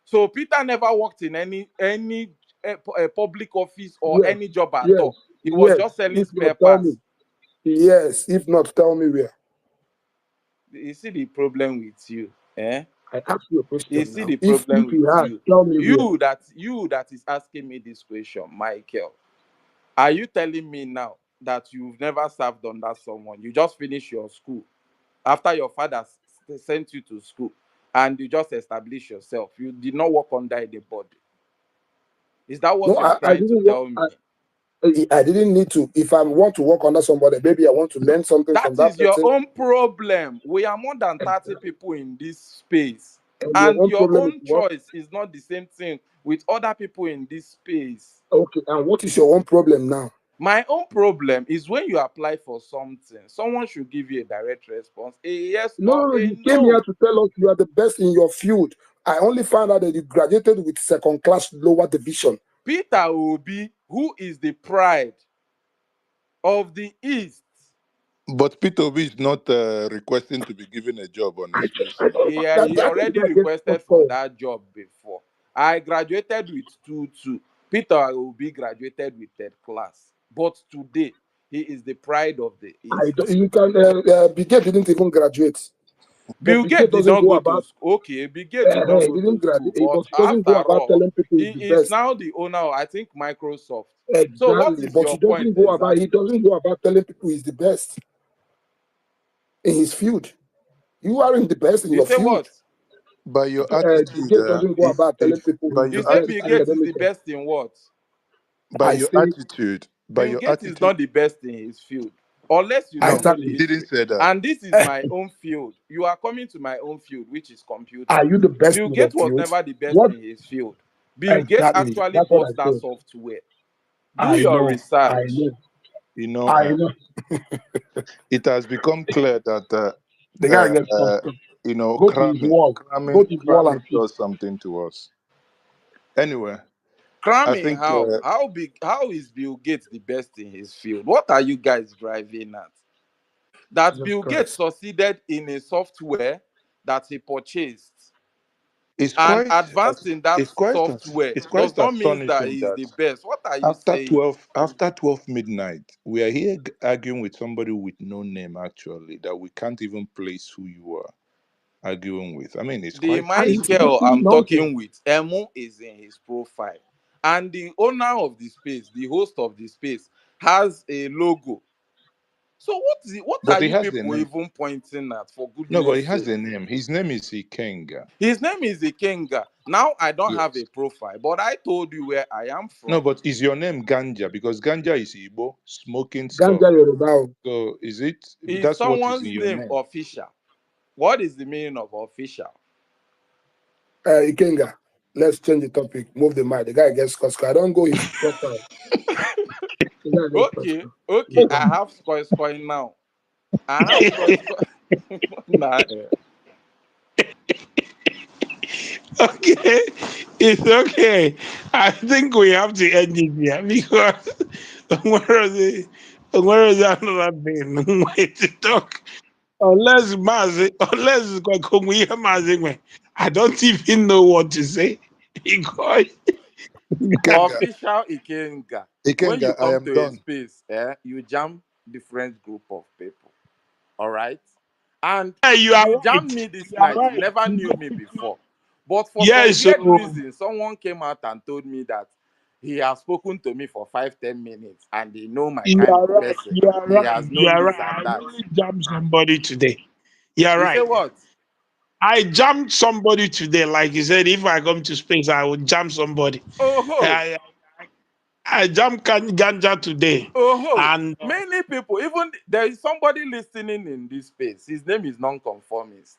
So Peter never worked in any public office or Yes, any job at yes, all. He was yes. just selling If spare not, tell me. parts. Yes, if not, tell me where. You see the problem with you, eh? I asked you a You question see now. the If problem he with has, you. tell me where. You that is asking me this question, Michael. Are you telling me now that you've never served under someone? You just finished your school after your father sent you to school and you just established yourself. You did not work under anybody. Is that what No, you are I trying to didn't work. tell me? I didn't need to. If I want to work under somebody, maybe I want to learn something from That that is your person. own problem. We are more than 30 people in this space. And your And own your problem is own what? choice is not the same thing with other people in this space. Okay, and what is your own problem now? My own problem is when you apply for something, someone should give you a direct response, a yes or No, a you came here no. to tell us you are the best in your field. I only found out that you graduated with second class lower division. Peter Obi, who is the pride of the East, But Peter Obi is not requesting to be given a job on his face I now. don't yeah, that he that already guy gets requested first for call. that job before. I graduated with 2-2. Peter Obi graduated with third class. But today, he is the pride of the I East. don't, you can Bill Gates didn't even graduate. But Bill Bill Gates Gates did doesn't not go go to about school. Okay, Bill Gates did not he go to didn't school, graduate, but but he doesn't after go about all, telling people he he's the is best. now the owner of, I think, Microsoft. So what Exactly. is But your point he exactly? doesn't go about telling people he's the best in his field. You aren't the best in You your say field. what? By your Bill attitude, Gates doesn't go about telling if people by he's You the your say best Bill attitude, Gates is the academically. best in what? by I your say attitude, by Bill your Gates is attitude, not the best in his field, unless you I don't know no, the exactly. he didn't history. say that. And this is my own field. You are coming to my own field, which is computing. Are you the best Bill in your Gates was field? never the best What in his field. Bill Gates exactly? actually That's what I bought that said. software. Do I your know. I research. know. You know, I know. it has become clear that The guy gets uh, frustrated. Go to his cramming, wall. Go to his wall and cramming see. does something to us. Anyway, I Cramming think how? How is Bill Gates the best in his field? What are you guys driving at? That Jesus Bill Gates Christ. succeeded in a software that he purchased it's and quite advanced in that software it's does quite not mean that astonishing he's that the best. What are you saying? after 12 midnight, we are here arguing with somebody with no name actually that we can't even place who you are arguing with. I mean, it's The quite crazy. This Michael is I'm nonsense. talking with, Emu is in his profile. And the owner of the space, the host of the space, has a logo. So what But are he you has a people name. even pointing at, for No, but goodness he has sake? a name. His name is Ikenga. His name is Ikenga. Now I don't have a Yes. profile, but I told you where I am No, from. but is your name Ganja? Because Ganja is Igbo, smoking stuff. Ganja Yoruba. So is it, Is that's what is in someone's your name name. official? What is the meaning of official? Ikenga. Let's change the topic. Move the mic. The guy gets cussed. I don't go his profile. The guy gets Okay, cussed. okay, Move I on. have square now. I have square. Nah, Okay, it's okay. I think we have to end it here because where is it? Where is another thing? Way to talk unless Mazi, I don't even know what to say because Ikenga, Official Ikenga. When you Ikenga, I come am to a done. space, you jam different group of people. All right. And yeah, you are you jammed right. me this You are night. You right. never knew me before. But for some Yes, weird so reason, someone came out and told me that he has spoken to me for 5-10 minutes and he know my you kind are of right. person. You are He right. has You known are this right. and I that. really jammed somebody today. You are You say right. what? I jammed somebody today. Like you said, if I come to space, I would jam somebody. Oh ho. I jammed Ganja today. Oh ho. And Many people, even there is somebody listening in this space. His name is nonconformist.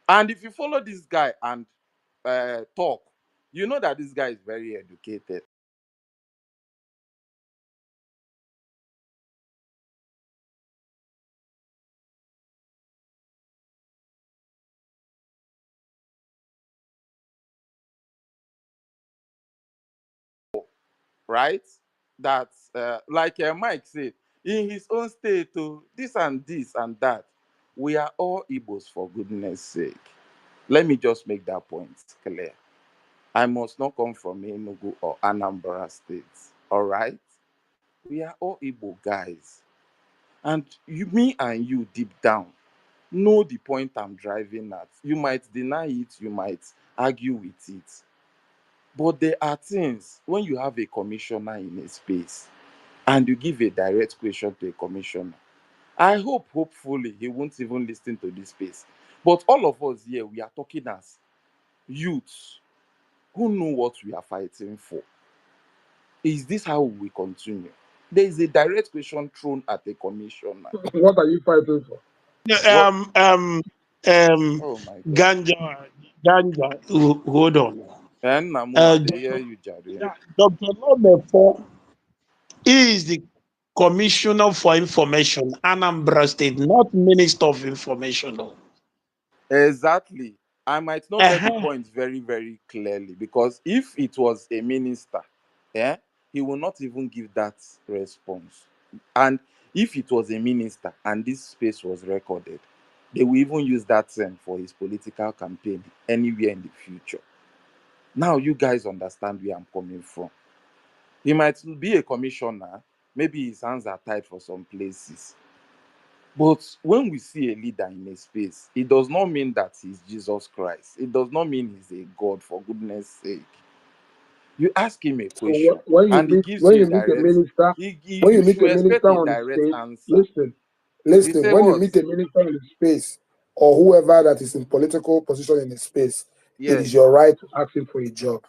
And if you follow this guy and talk, you know that this guy is very educated. Right? That, like Mike said, in his own state, this and that, we are all Igbos for goodness sake. Let me just make that point clear. I must not come from Enugu or Anambra states. All right? We are all Igbo guys. And me and you deep down know the point I'm driving at. You might deny it, you might argue with it. But there are things when you have a commissioner in a space and you give a direct question to a commissioner. I hope, hopefully, he won't even listen to this space. But all of us here, we are talking as youths who know what we are fighting for. Is this how we continue? There is a direct question thrown at a commissioner. What are you fighting for? What? um um um Oh my God. Ganja, hold on. And Namu, I Uh, dey hear you, Jerry. Dr. Mefor is the Commissioner for Information, Anambra State, not Minister of Information. No. Exactly. I might not get the Uh-huh. point very, very clearly because if it was a minister, yeah, he will not even give that response. And if it was a minister and this space was recorded, they will even use that term for his political campaign anywhere in the future. Now you guys understand where I'm coming from. He might be a commissioner, maybe his hands are tied for some places. But when we see a leader in a space, it does not mean that he's Jesus Christ. It does not mean he's a God, for goodness sake. You ask him a So question when you and he meet gives when you a you meet a direct, minister, when you you meet should a minister expect a on the direct space, answer. listen, You listen. say When you what? meet a minister in the space or whoever that is in political position in the space, it is Yes. your right to ask him for a job.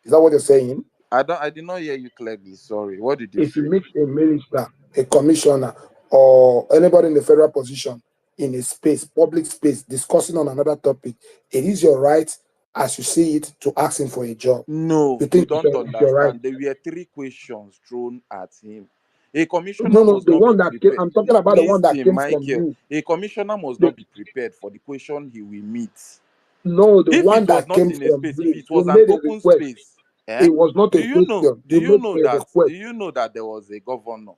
Is that what you're saying? I did not hear you clearly. Sorry. What did you If you say? meet a minister, a commissioner, or anybody in the federal position in a space, public space, discussing on another topic, it is your right, as you see it, to ask him for a job. No, You you think don't it's your right? understand. There were three questions thrown at him. A commissioner No, no, must the not be one that came, prepared. I'm talking about the one that Listen, came from Michael. you. A commissioner must The, not be prepared for the question he will meet. no, the If one it was that not came in a from space, if you. it You was an made a open request. space, It was not a question. You made a do request. you know that there was a governor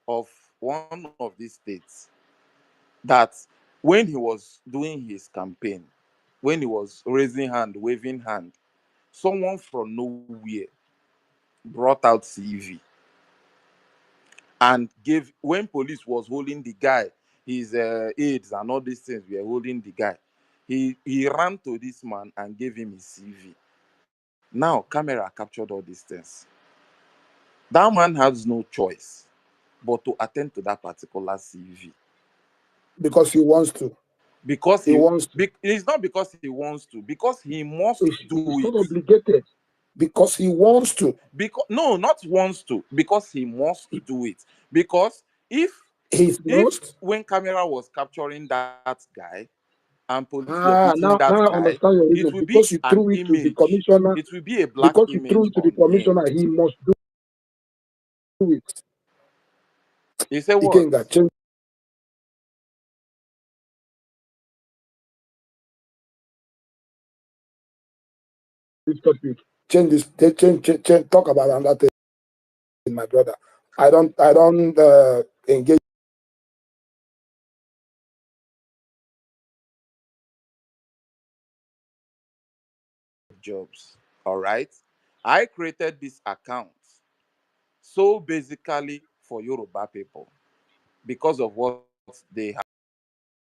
of one of these states that when he was doing his campaign, when he was raising hand, waving hand, someone from nowhere brought out CV and gave, when police was holding the guy, his aides and all these things were holding the guy, he ran to this man and gave him his CV. Now camera captured all these things. That man has no choice but to attend to that particular CV Because he wants to. because He wants to. it's not because he wants to, because he must do It's it. not obligated. Because he wants to. Because no, not wants to, because he must do it. Because He if must. when camera was capturing that guy and police were beating that Now I guy, understand your it will reason. be Because you an threw it to the image. commissioner. It will be a black Because you threw image it to the on him. commissioner, he must do it. He said He what? can change this topic. Change, talk about another thing, my brother. I don't engage jobs. All right. I created this account so basically for Yoruba people because of what they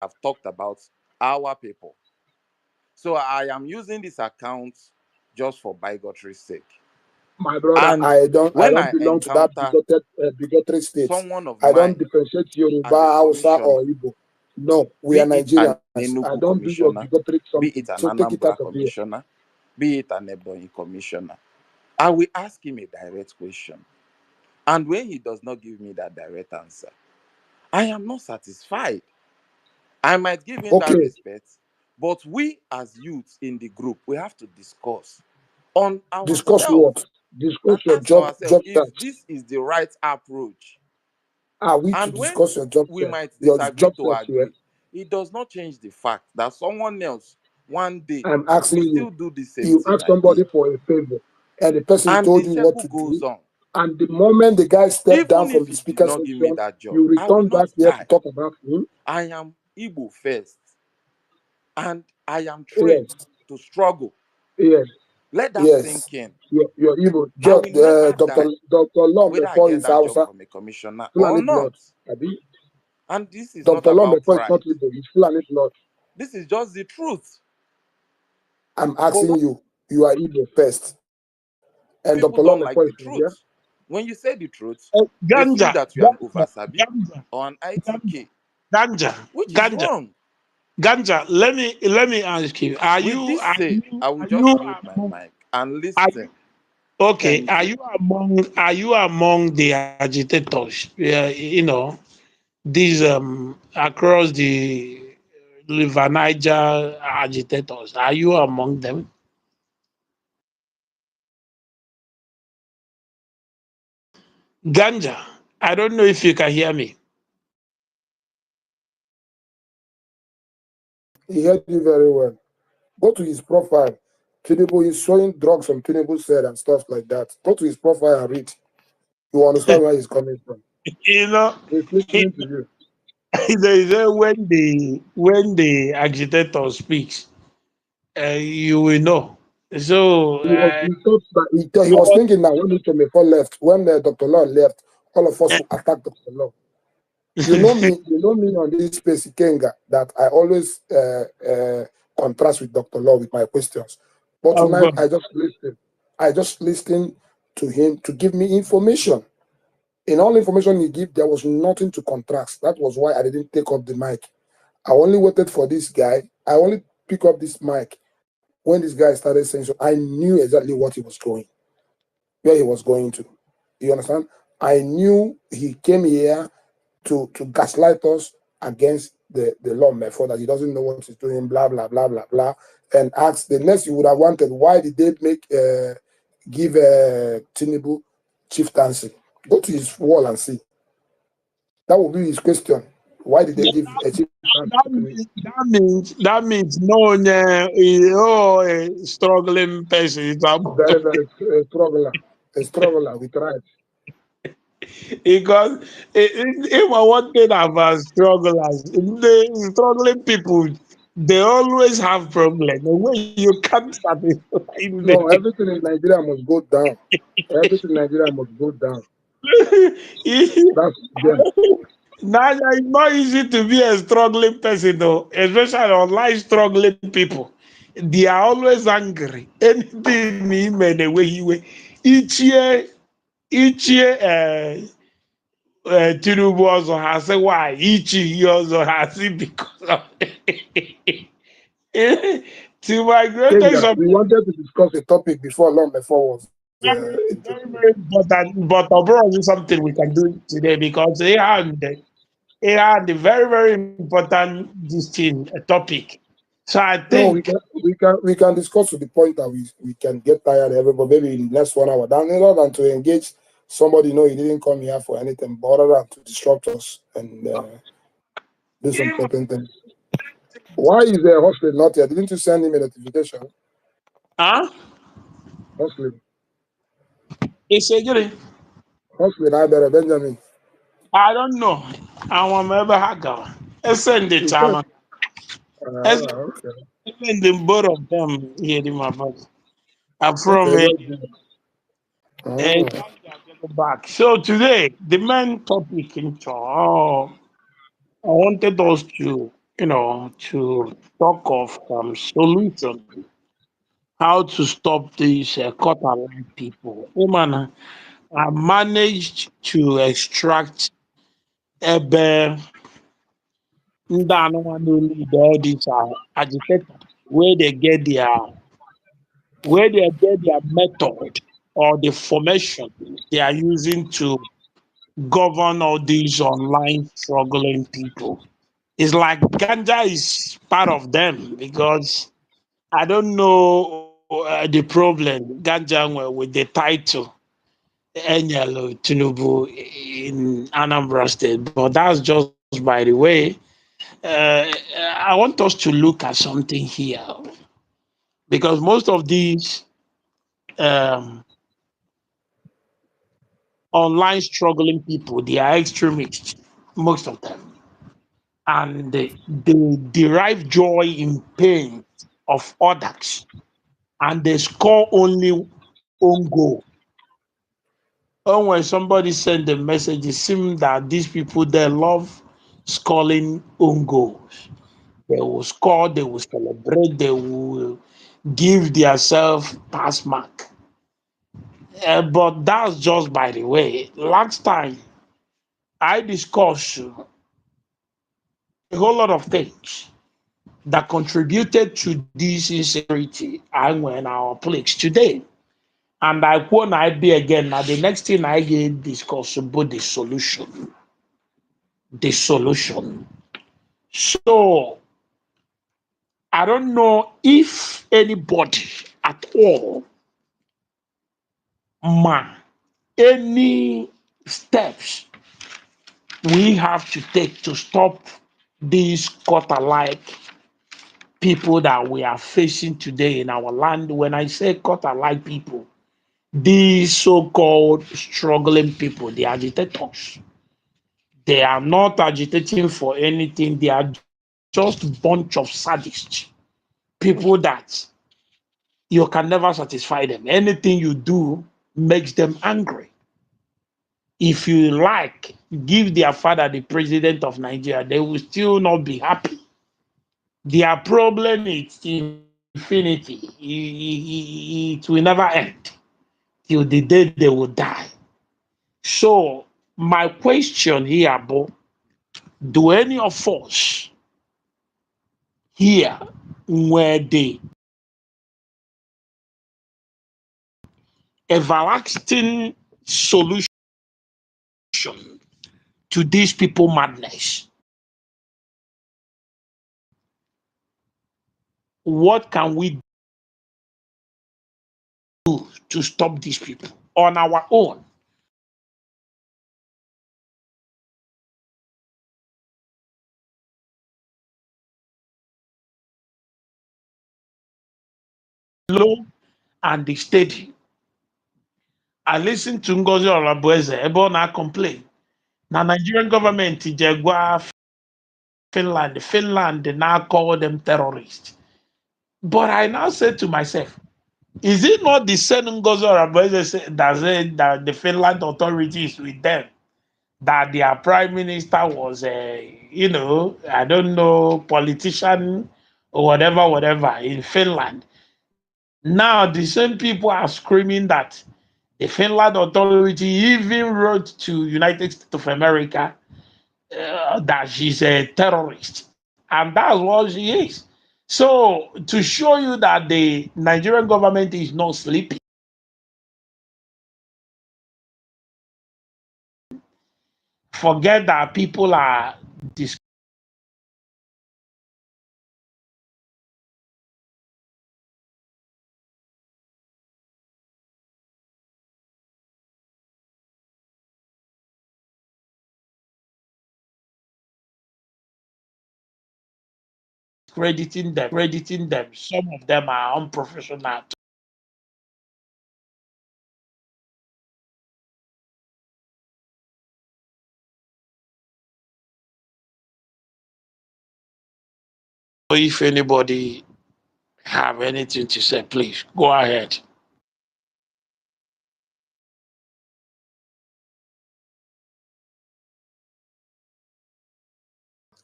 have talked about our people. So I am using this account just for bigotry's sake. My brother, And I when don't I belong to that encounter bigotry state. someone of I don't mine differentiate Yoruba, as a Hausa, commissioner, or Igbo. No, we be are it an Nigerians. I Enugu don't do your commissioner, bigotry be something. it an So take it out Anambra of here. commissioner, be it an Ebonyi commissioner, I will ask him a direct question. And when he does not give me that direct answer, I am not satisfied. I might give him that Okay, respect, but we as youths in the group, we have to discuss on discuss ourselves what? Discuss and your ask job ourselves if search. this is the right approach. Are we to And when discuss your job we search? might Your disagree job to search here. agree, it does not change the fact that someone else one day I'm will asking you. still do the same You thing ask I did. somebody for a favor, and the person And the told you what circle to goes do. on. And the moment the guy stepped down Even from if the he did speaker not give me section, that job, you I will return not back here to die. talk about him. I am Igbo first, and I am Yes, trained to struggle. yes, Let that yes. sink in. Your Igbo, I will never Dr. die, Lom whether I Mefor get is that job Hausa, from a commissioner or Fulani blood. not. Abi? And this is not Dr. Lom about Mefor is not pride. Igbo, he's Fulani blood. This is just the truth. I'm But asking what you are Igbo first. And Dr. people Lom don't Mefor like is the from here. truth. When you say the truth, they feel Ganja, that you are an ganja, oversabi ganja, or an ITK, ganja, which is ganja, wrong. ganja. Let me ask you: Are With you this are said, you I will are just you mute my among mic and are listen. you okay? Thank you. Are you among the agitators? These across the River Niger agitators. Are you among them? Ganja. I don't know if you can hear me. He heard you very well. Go to his profile. Tinubu is showing drugs from Tinubu said and stuff like that. Go to his profile and read. You understand where he's coming from. You know, He's listening to you. when the agitator speaks, you will know. So He was thinking that when Dr. Mefor left, when Dr. Law left, all of us will attack Dr. Law. You know me on this space, Kenga, that I always contrast with Dr. Law with my questions. But of tonight, course, I just listened. I just listened to him to give me information. In all information he gave, there was nothing to contrast. That was why I didn't take up the mic. I only waited for this guy. I only pick up this mic when this guy started saying so. I knew exactly what he was going, where he was going to. You understand? I knew he came here to gaslight us against the law Mefor, that he doesn't know what he's doing, blah blah blah blah blah, and ask the next you would have wanted, why did they give Tinubu chieftaincy? Go to his wall and see. That will be his question. Why did they yeah, give a chieftaincy to Tinubu? that means no one, struggling person is about Very very a struggler. We tried. because if I one thing about strugglers, the struggling people, they always have problems. The way you can't satisfy No, them. everything in Nigeria must go down. Everything in Nigeria must go down. That's them. Now it's not easy to be a struggling person though, especially online struggling people. They are always angry. Anything he made away he way. Each year Tinubu also has a why. Each year also has it because of to my greatest Kenya, of we wanted to discuss a topic before long before was very important. But abroad is something we can do today because they had the very, very important this thing, a topic. So I no, think we can discuss to the point that we can get tired everybody maybe in less 1 hour. Than rather than to engage somebody he didn't come here for anything, but rather than to disrupt us and do some if certain things. Why is the Hustle not here? Didn't you send him a notification? huh? Hustle, It's a good. I better Benjamin. I don't know. I want ever hacker. I send it, He said, Chama. I okay. send the both of them here in my body. I'm from Okay, it. And mm. back. So today, the main topic in I wanted us to, to talk of solution, how to stop these cut-and-line people. Woman, I managed to extract ebe ndị anụmanụ lead all these agitators where they get their method or the formation they are using to govern all these online struggling people. It's like ganja is part of them because I don't know the problem ganja with the title Enyelo Tinubu in Anambra State, but that's just by the way. Uh, I want us to look at something here because most of these um, online struggling people, they are extremists, most of them, and they derive joy in pain of others, and they score only own goal. And when somebody send a message, it seems that these people they love scoring own goals. They will score, they will celebrate, they will give themselves pass mark. But that's just by the way. Last time I discussed a whole lot of things that contributed to this insecurity and when our place today. And I quote I be again. Now the next thing I get discuss about the solution. The solution. So I don't know if anybody at all ma any steps we have to take to stop these quarter like people that we are facing today in our land. When I say quarter like people, these so-called struggling people, the agitators, they are not agitating for anything. They are just bunch of sadists, people that you can never satisfy them. Anything you do makes them angry. If you like, give their father the president of Nigeria, they will still not be happy. Their problem is infinity. It will never end till the day they will die. So, my question here, Bo, do any of us here were the everlasting solution to these people madness? What can we do to stop these people on our own? Low and the steady. I listened to Ngozi Olabueze ebe ọ na-complain na Nigerian government je gwa Finland now call them terrorists. But I now said to myself, is it not the same Ngozi Olabueze that said that the Finland authorities with them, that their prime minister was a, I don't know, politician or whatever in Finland? Now the same people are screaming that the Finland authority even wrote to United States of America that she's a terrorist, and that's what she is. So to show you that the Nigerian government is not sleeping, forget that people are discrediting them. Some of them are unprofessional. So if anybody have anything to say, please go ahead.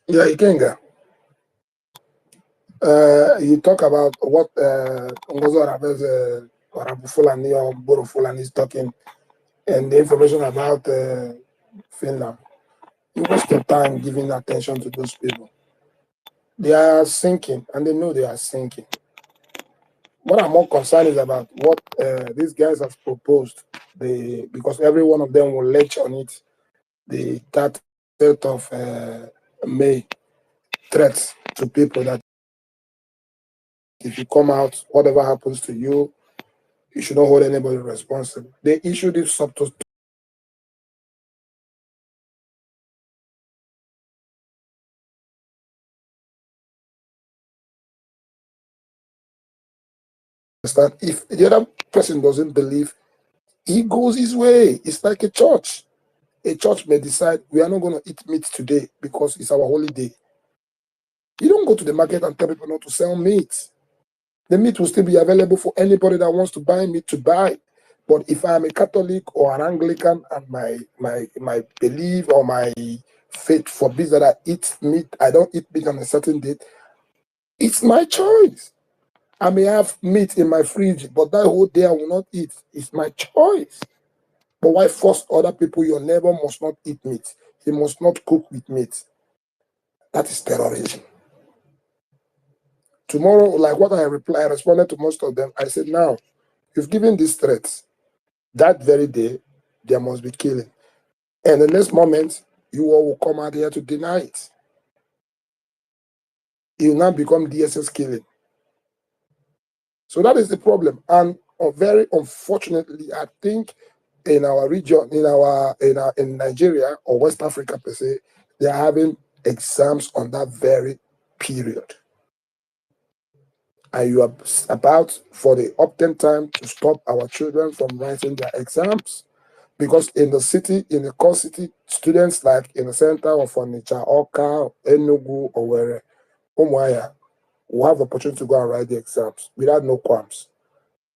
Yeah, Ikenga. You talk about what Ngozo Arabez or Abu Fulani or Boro Fulani is talking, and the information about Finland. You waste your time giving attention to those people. They are sinking, and they know they are sinking. What I'm more concerned is about what these guys have proposed. Because every one of them will lecture on it. The 30th of May threats to people that if you come out, whatever happens to you, you should not hold anybody responsible. They issued this up to understand. If the other person doesn't believe, he goes his way. It's like a church. A church may decide we are not going to eat meat today because it's our holiday. You don't go to the market and tell people not to sell meat. The meat will still be available for anybody that wants to buy meat to buy. But if I'm a Catholic or an Anglican and my belief or my faith forbids that I eat meat, I don't eat meat on a certain date, it's my choice. I may have meat in my fridge, but that whole day I will not eat. It's my choice. But why force other people? Your neighbor must not eat meat. He must not cook with meat. That is terrorism. Tomorrow, like what I responded to most of them. I said, now, you've given these threats. That very day, there must be killing. And the next moment, you all will come out here to deny it. It will now become DSS killing. So that is the problem. And very unfortunately, I think in our region, in Nigeria or West Africa per se, they are having exams on that very period. And you are about for the uptime time to stop our children from writing their exams. Because in the city, in the core city, students like in the center of Onitsha, Oka, Enugu, or where Umuahia will have the opportunity to go and write the exams without no qualms.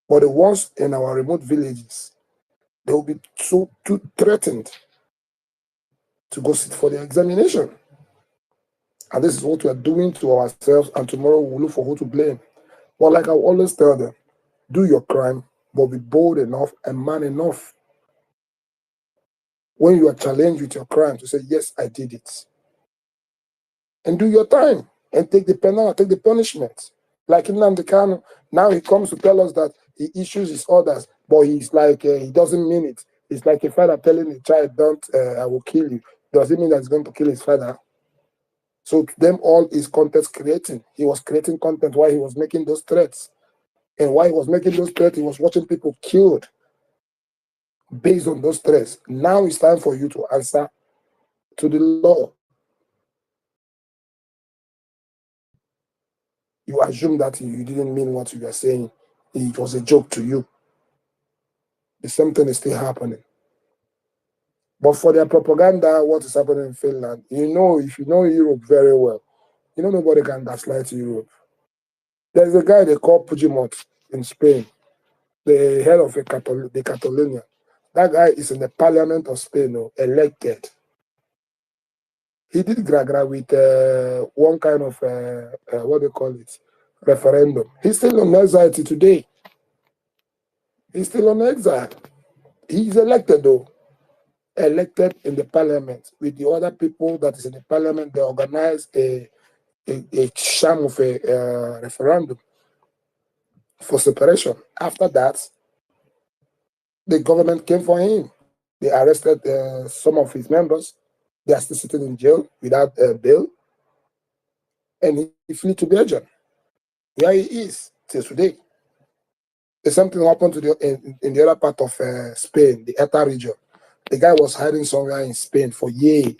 But the ones in our remote villages, they will be too threatened to go sit for the examination. And this is what we are doing to ourselves, and tomorrow we'll look for who to blame. But like I always tell them, do your crime, but be bold enough and man enough when you are challenged with your crime to say, yes, I did it. And do your time and take the penalty, take the punishment. Like Nnamdi Kanu, now he comes to tell us that he issues his orders, but he's like, he doesn't mean it. It's like a father telling the child, don't, I will kill you. Does it mean that he's going to kill his father? So to them all is content creating. He was creating content while he was making those threats. And while he was making those threats, he was watching people killed based on those threats. Now it's time for you to answer to the law. You assume that you didn't mean what you were saying. It was a joke to you. The same thing is still happening. But for their propaganda, what is happening in Finland, if you know Europe very well, nobody can gaslight Europe. There's a guy they call Puigdemont in Spain, the head of the Catalonia. That guy is in the parliament of Spain, elected. He did gragra with one kind of, what they call it, referendum. He's still on exile today. He's still on exile. He's elected though. Elected in the parliament with the other people that is in the parliament. They organize a sham of a referendum for separation. After that, the government came for him. They arrested some of his members. They are still sitting in jail without bail. And he flew to Belgium, where he is till today. The same thing happened in the other part of Spain, the ETA region. The guy was hiding somewhere in Spain for years.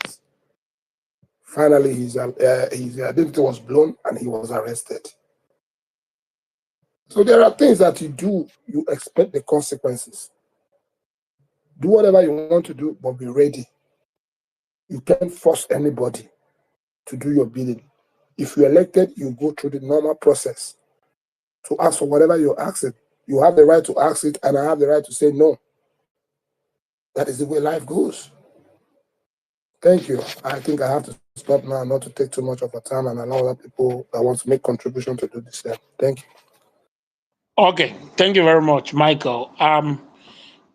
Finally, his identity was blown and he was arrested. So there are things that you do, you expect the consequences. Do whatever you want to do, but be ready. You can't force anybody to do your bidding. If you're elected, you go through the normal process to ask for whatever you're asking. You have the right to ask it, and I have the right to say no. That is the way life goes. Thank you. I think I have to stop now, not to take too much of our time and allow other people that want to make contribution to do the same. Thank you. Okay, thank you very much, Michael.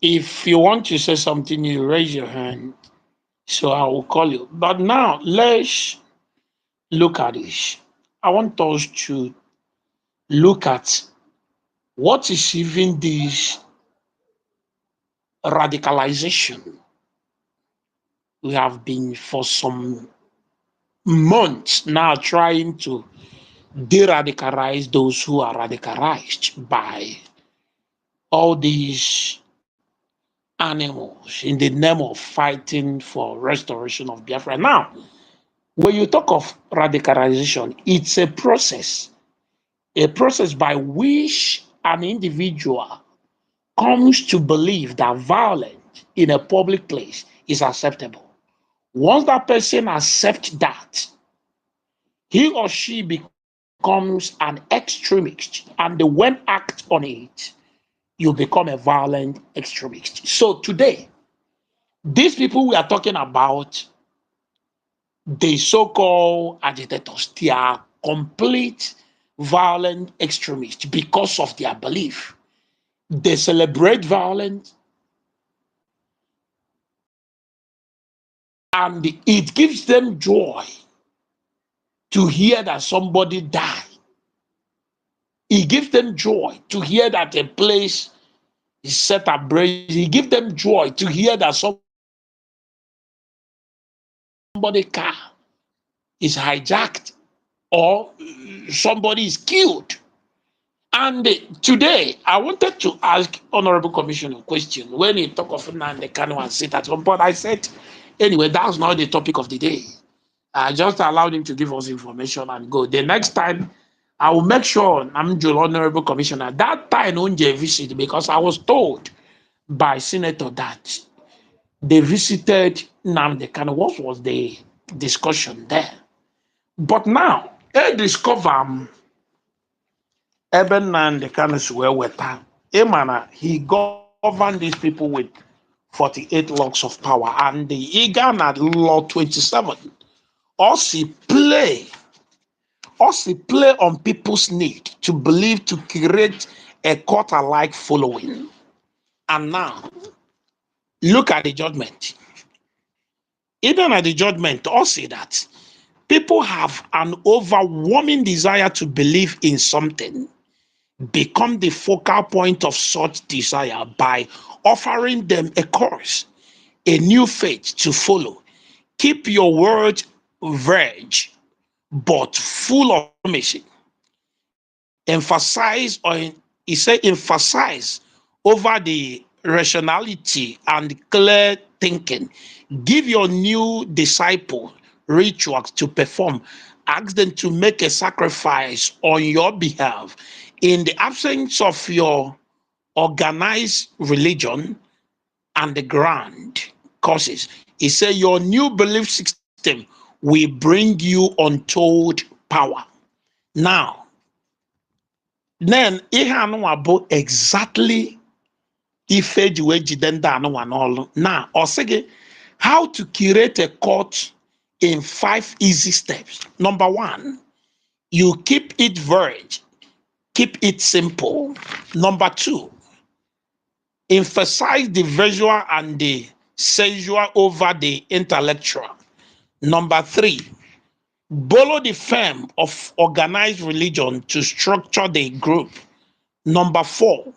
If you want to say something, you raise your hand, so I will call you. But now let's look at this. I want us to look at what is even this radicalization. We have been for some months now trying to de-radicalize those who are radicalized by all these animals in the name of fighting for restoration of Biafra. Now, when you talk of radicalization, it's a process by which an individual comes to believe that violence in a public place is acceptable. Once that person accepts that, he or she becomes an extremist, and when act on it, you become a violent extremist. So today, these people we are talking about, the so-called agitators, they are complete violent extremists because of their belief. They celebrate violence, and it gives them joy to hear that somebody died. It gives them joy to hear that a place is set ablaze. It gives them joy to hear that somebody's car is hijacked or somebody is killed. And today, I wanted to ask Honorable Commissioner a question. When he talk of Nnamdi Kanu and sit at home, but I said, anyway, that's not the topic of the day. I just allowed him to give us information and go. The next time, I will make sure I'm your Honorable Commissioner. That time, on visit, because I was told by Senator that they visited Nnamdi Kanu. What was the discussion there? But now, they discover ebe Nnamdi Kanu si wee weta, he governed these people with 48 logs of power, and the Iga na law 27 also play on people's need to believe to create a court-alike following. And now, look at the judgment. Even at the judgment, also that people have an overwhelming desire to believe in something, become the focal point of such desire by offering them a course, a new faith to follow. Keep your word vague, but full of promise. Emphasize on, he said, emphasize over the rationality and clear thinking. Give your new disciple rituals to perform. Ask them to make a sacrifice on your behalf. In the absence of your organized religion and the grand causes, he said, your new belief system will bring you untold power. Now, then ihe anụnwa bụ exactly ife eji wee jide ndị anụnwa n'ọlụ. Now, ọ sị gị how to curate a court in 5 easy steps. Number 1, you keep it vague, keep it simple. Number 2, emphasize the visual and the sensual over the intellectual. Number 3, borrow the form of organized religion to structure the group. Number 4,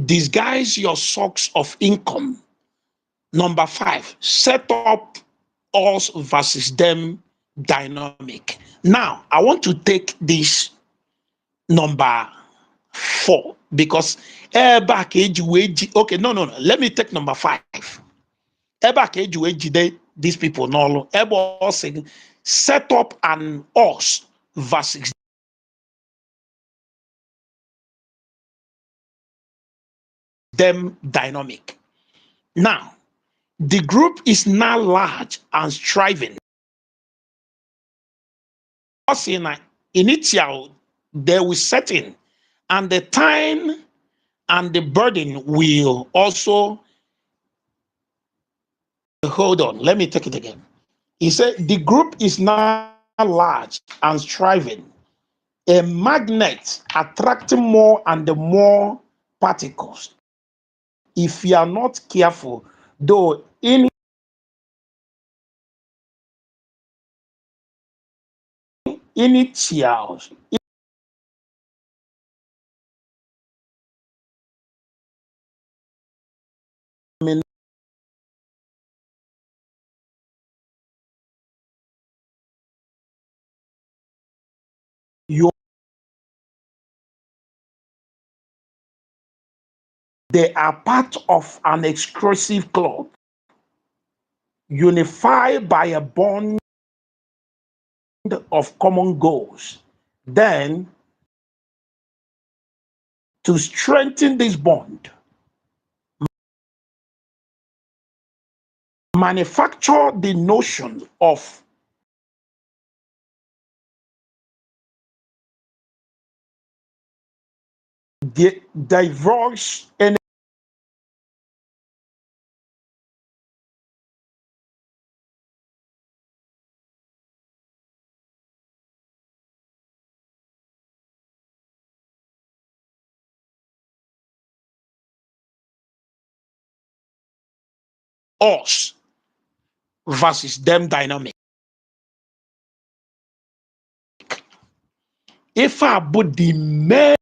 disguise your source of income. Number 5, set up us versus them dynamic. Now, I want to take this number 4 because back age wage. Okay, no. Let me take number 5. Back age wage these people no. Saying set up an us versus them dynamic. Now, the group is now large and striving. Us in initial, they will set in, and the time and the burden will also hold on. Let me take it again. He said the group is now large and striving, a magnet attracting more and more particles. If you are not careful, though initials, you they are part of an exclusive club, unified by a bond of common goals. Then, to strengthen this bond, manufacture the notion of the diverse us versus them dynamic. If I put the main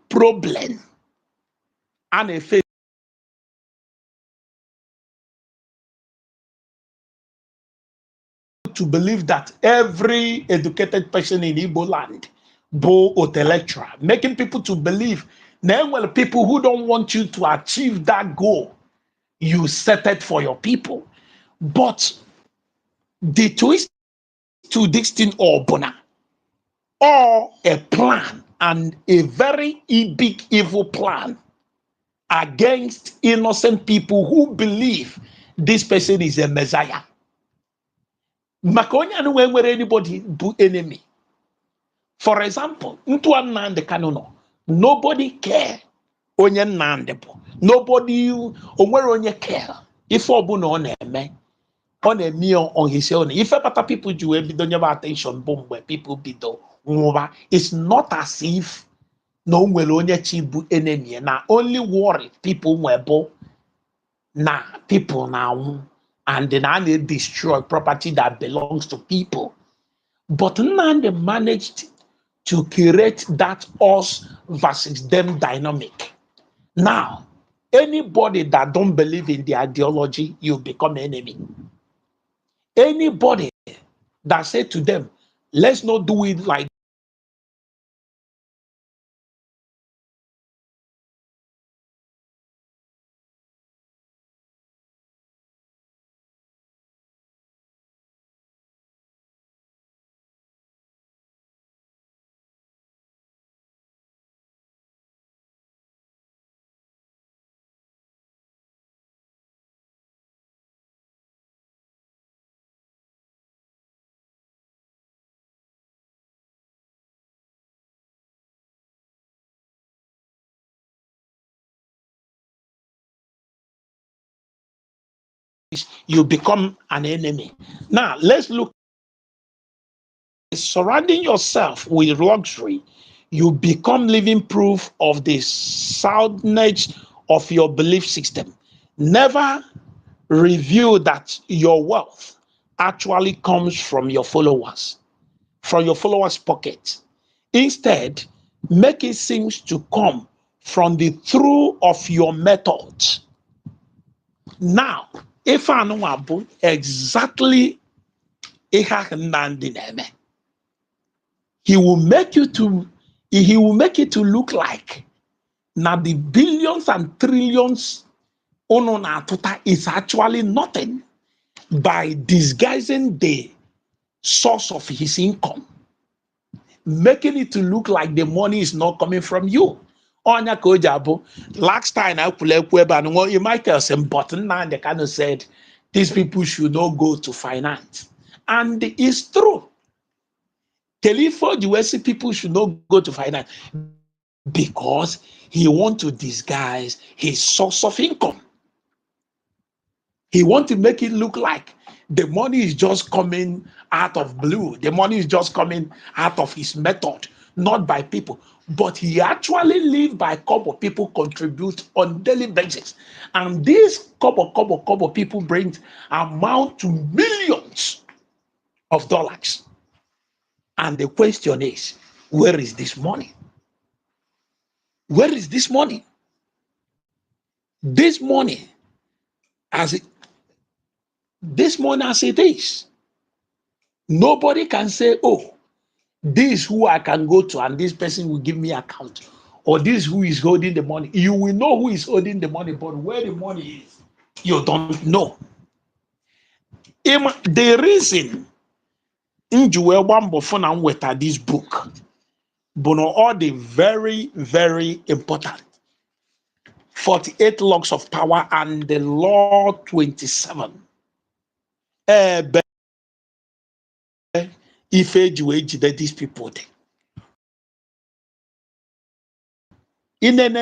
problem and a face to believe that every educated person in Igbo land bo intellectual, making people to believe now well people who don't want you to achieve that goal, you set it for your people. But the twist to this thing or bona or a plan and a very big evil plan against innocent people who believe this person is a messiah. Makonya no where anybody do enemy. For example, Ntu Nnamdi Kanu no, nobody care onye Nnamdi bụ. Nobody onwere onye care. Ife ọbụna ọ na-eme, ọ na-eme on his own. Ife pata people ji wee bido nyebe attention bụ mgbe people bido nwụba. It's not as if na onwere onye chi bụ enemy. Na only worry people nwe bụ na people na anwụ and na they destroy property that belongs to people. But Nnamdi managed to create that us versus them dynamic. Now, anybody that don't believe in the ideology, you become enemy. Anybody that say to them, let's not do it like you become an enemy. Now, let's look at surrounding yourself with luxury. You become living proof of the soundness of your belief system. Never reveal that your wealth actually comes from your followers pocket. Instead, make it seem to come from the through of your methods. Now, if I know about exactly he will make it to look like now the billions and trillions is actually nothing by disguising the source of his income, making it to look like the money is not coming from you. Onya Kojabo, last time I could Michael said, but now they kind of said these people should not go to finance. And it's true. Khalifa, the West people should not go to finance because he wants to disguise his source of income. He wants to make it look like the money is just coming out of blue. The money is just coming out of his method, not by people. But he actually lives by couple people contribute on daily basis. And these couple people bring amount to millions of dollars. And the question is, where is this money? Where is this money? This money, as it, this money as it is, nobody can say, oh, this who I can go to and this person will give me account, or this who is holding the money. You will know who is holding the money, but where the money is, you don't know. The reason Njuwe Wambo Fona Weta this book, but all the very, very important 48 Laws of Power and the Law 27. If these people in an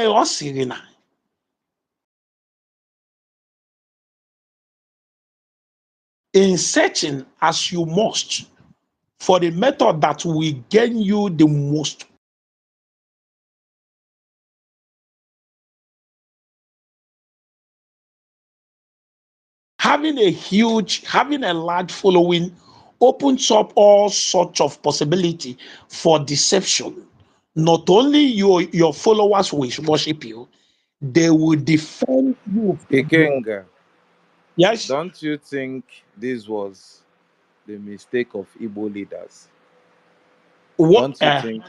in searching as you must for the method that will gain you the most. Having a large following opens up all sorts of possibility for deception. Not only your followers will worship you, they will defend you from God. Ikenga, Yes. don't you think this was the mistake of Igbo leaders? What? Don't you think?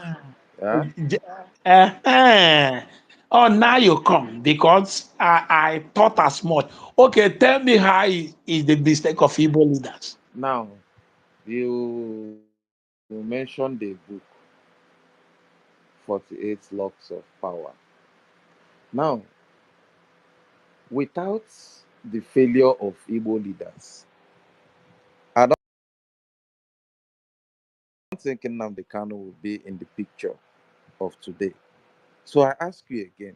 Yeah. Oh, now you come because I thought as much. Okay, tell me how is the mistake of Igbo leaders? Now you mentioned the book 48 Laws of Power. Now, without the failure of Igbo leaders, I don't think Nnamdi Kanu will be in the picture of today. So I ask you again,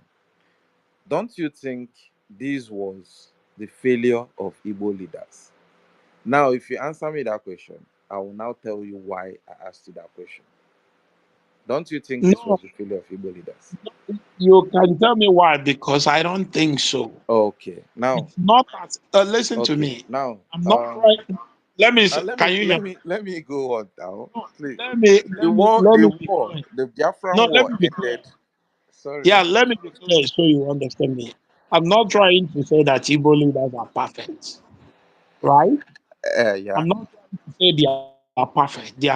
don't you think this was the failure of Igbo leaders? Now, if you answer me that question, I will now tell you why I asked you that question. Don't you think this No, was the failure of Igbo leaders? you can tell me why because I don't think so. Okay. Now, It's not that. Listen to okay. me. Now, I'm not trying. Let me. let me Can you hear let me? me let me go on now. No, Please. let me. The Let me. war, Let the me be war, clear. the Biafran No, let war me be clear. ended. Sorry. Yeah, let me be clear so you understand me. I'm not trying to say that Igbo leaders are perfect, right? Yeah. I'm not trying to say they are perfect. They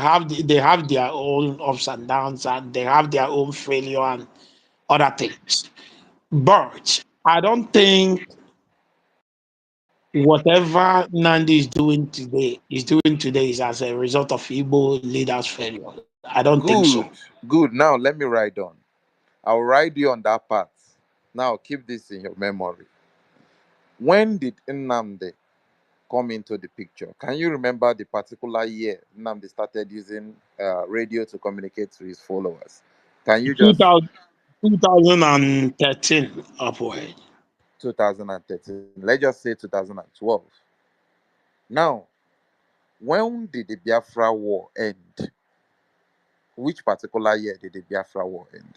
have their own ups and downs and they have their own failure and other things. But I don't think whatever Nandi is doing today is as a result of Igbo leaders' failure. I don't think so. Good. Good. Now let me write on. I'll write you on that part. Now keep this in your memory. When did Nnamdi come into the picture? Can you remember the particular year Nnamdi started using radio to communicate to his followers? Can you just 2000, 2013 upward. 2013? Let's just say 2012. Now, when did the Biafra war end? Which particular year did the Biafra war end?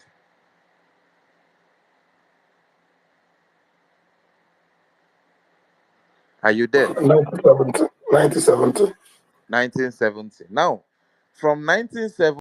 Are you there? 1970. 1970. 1970. Now, from 1970.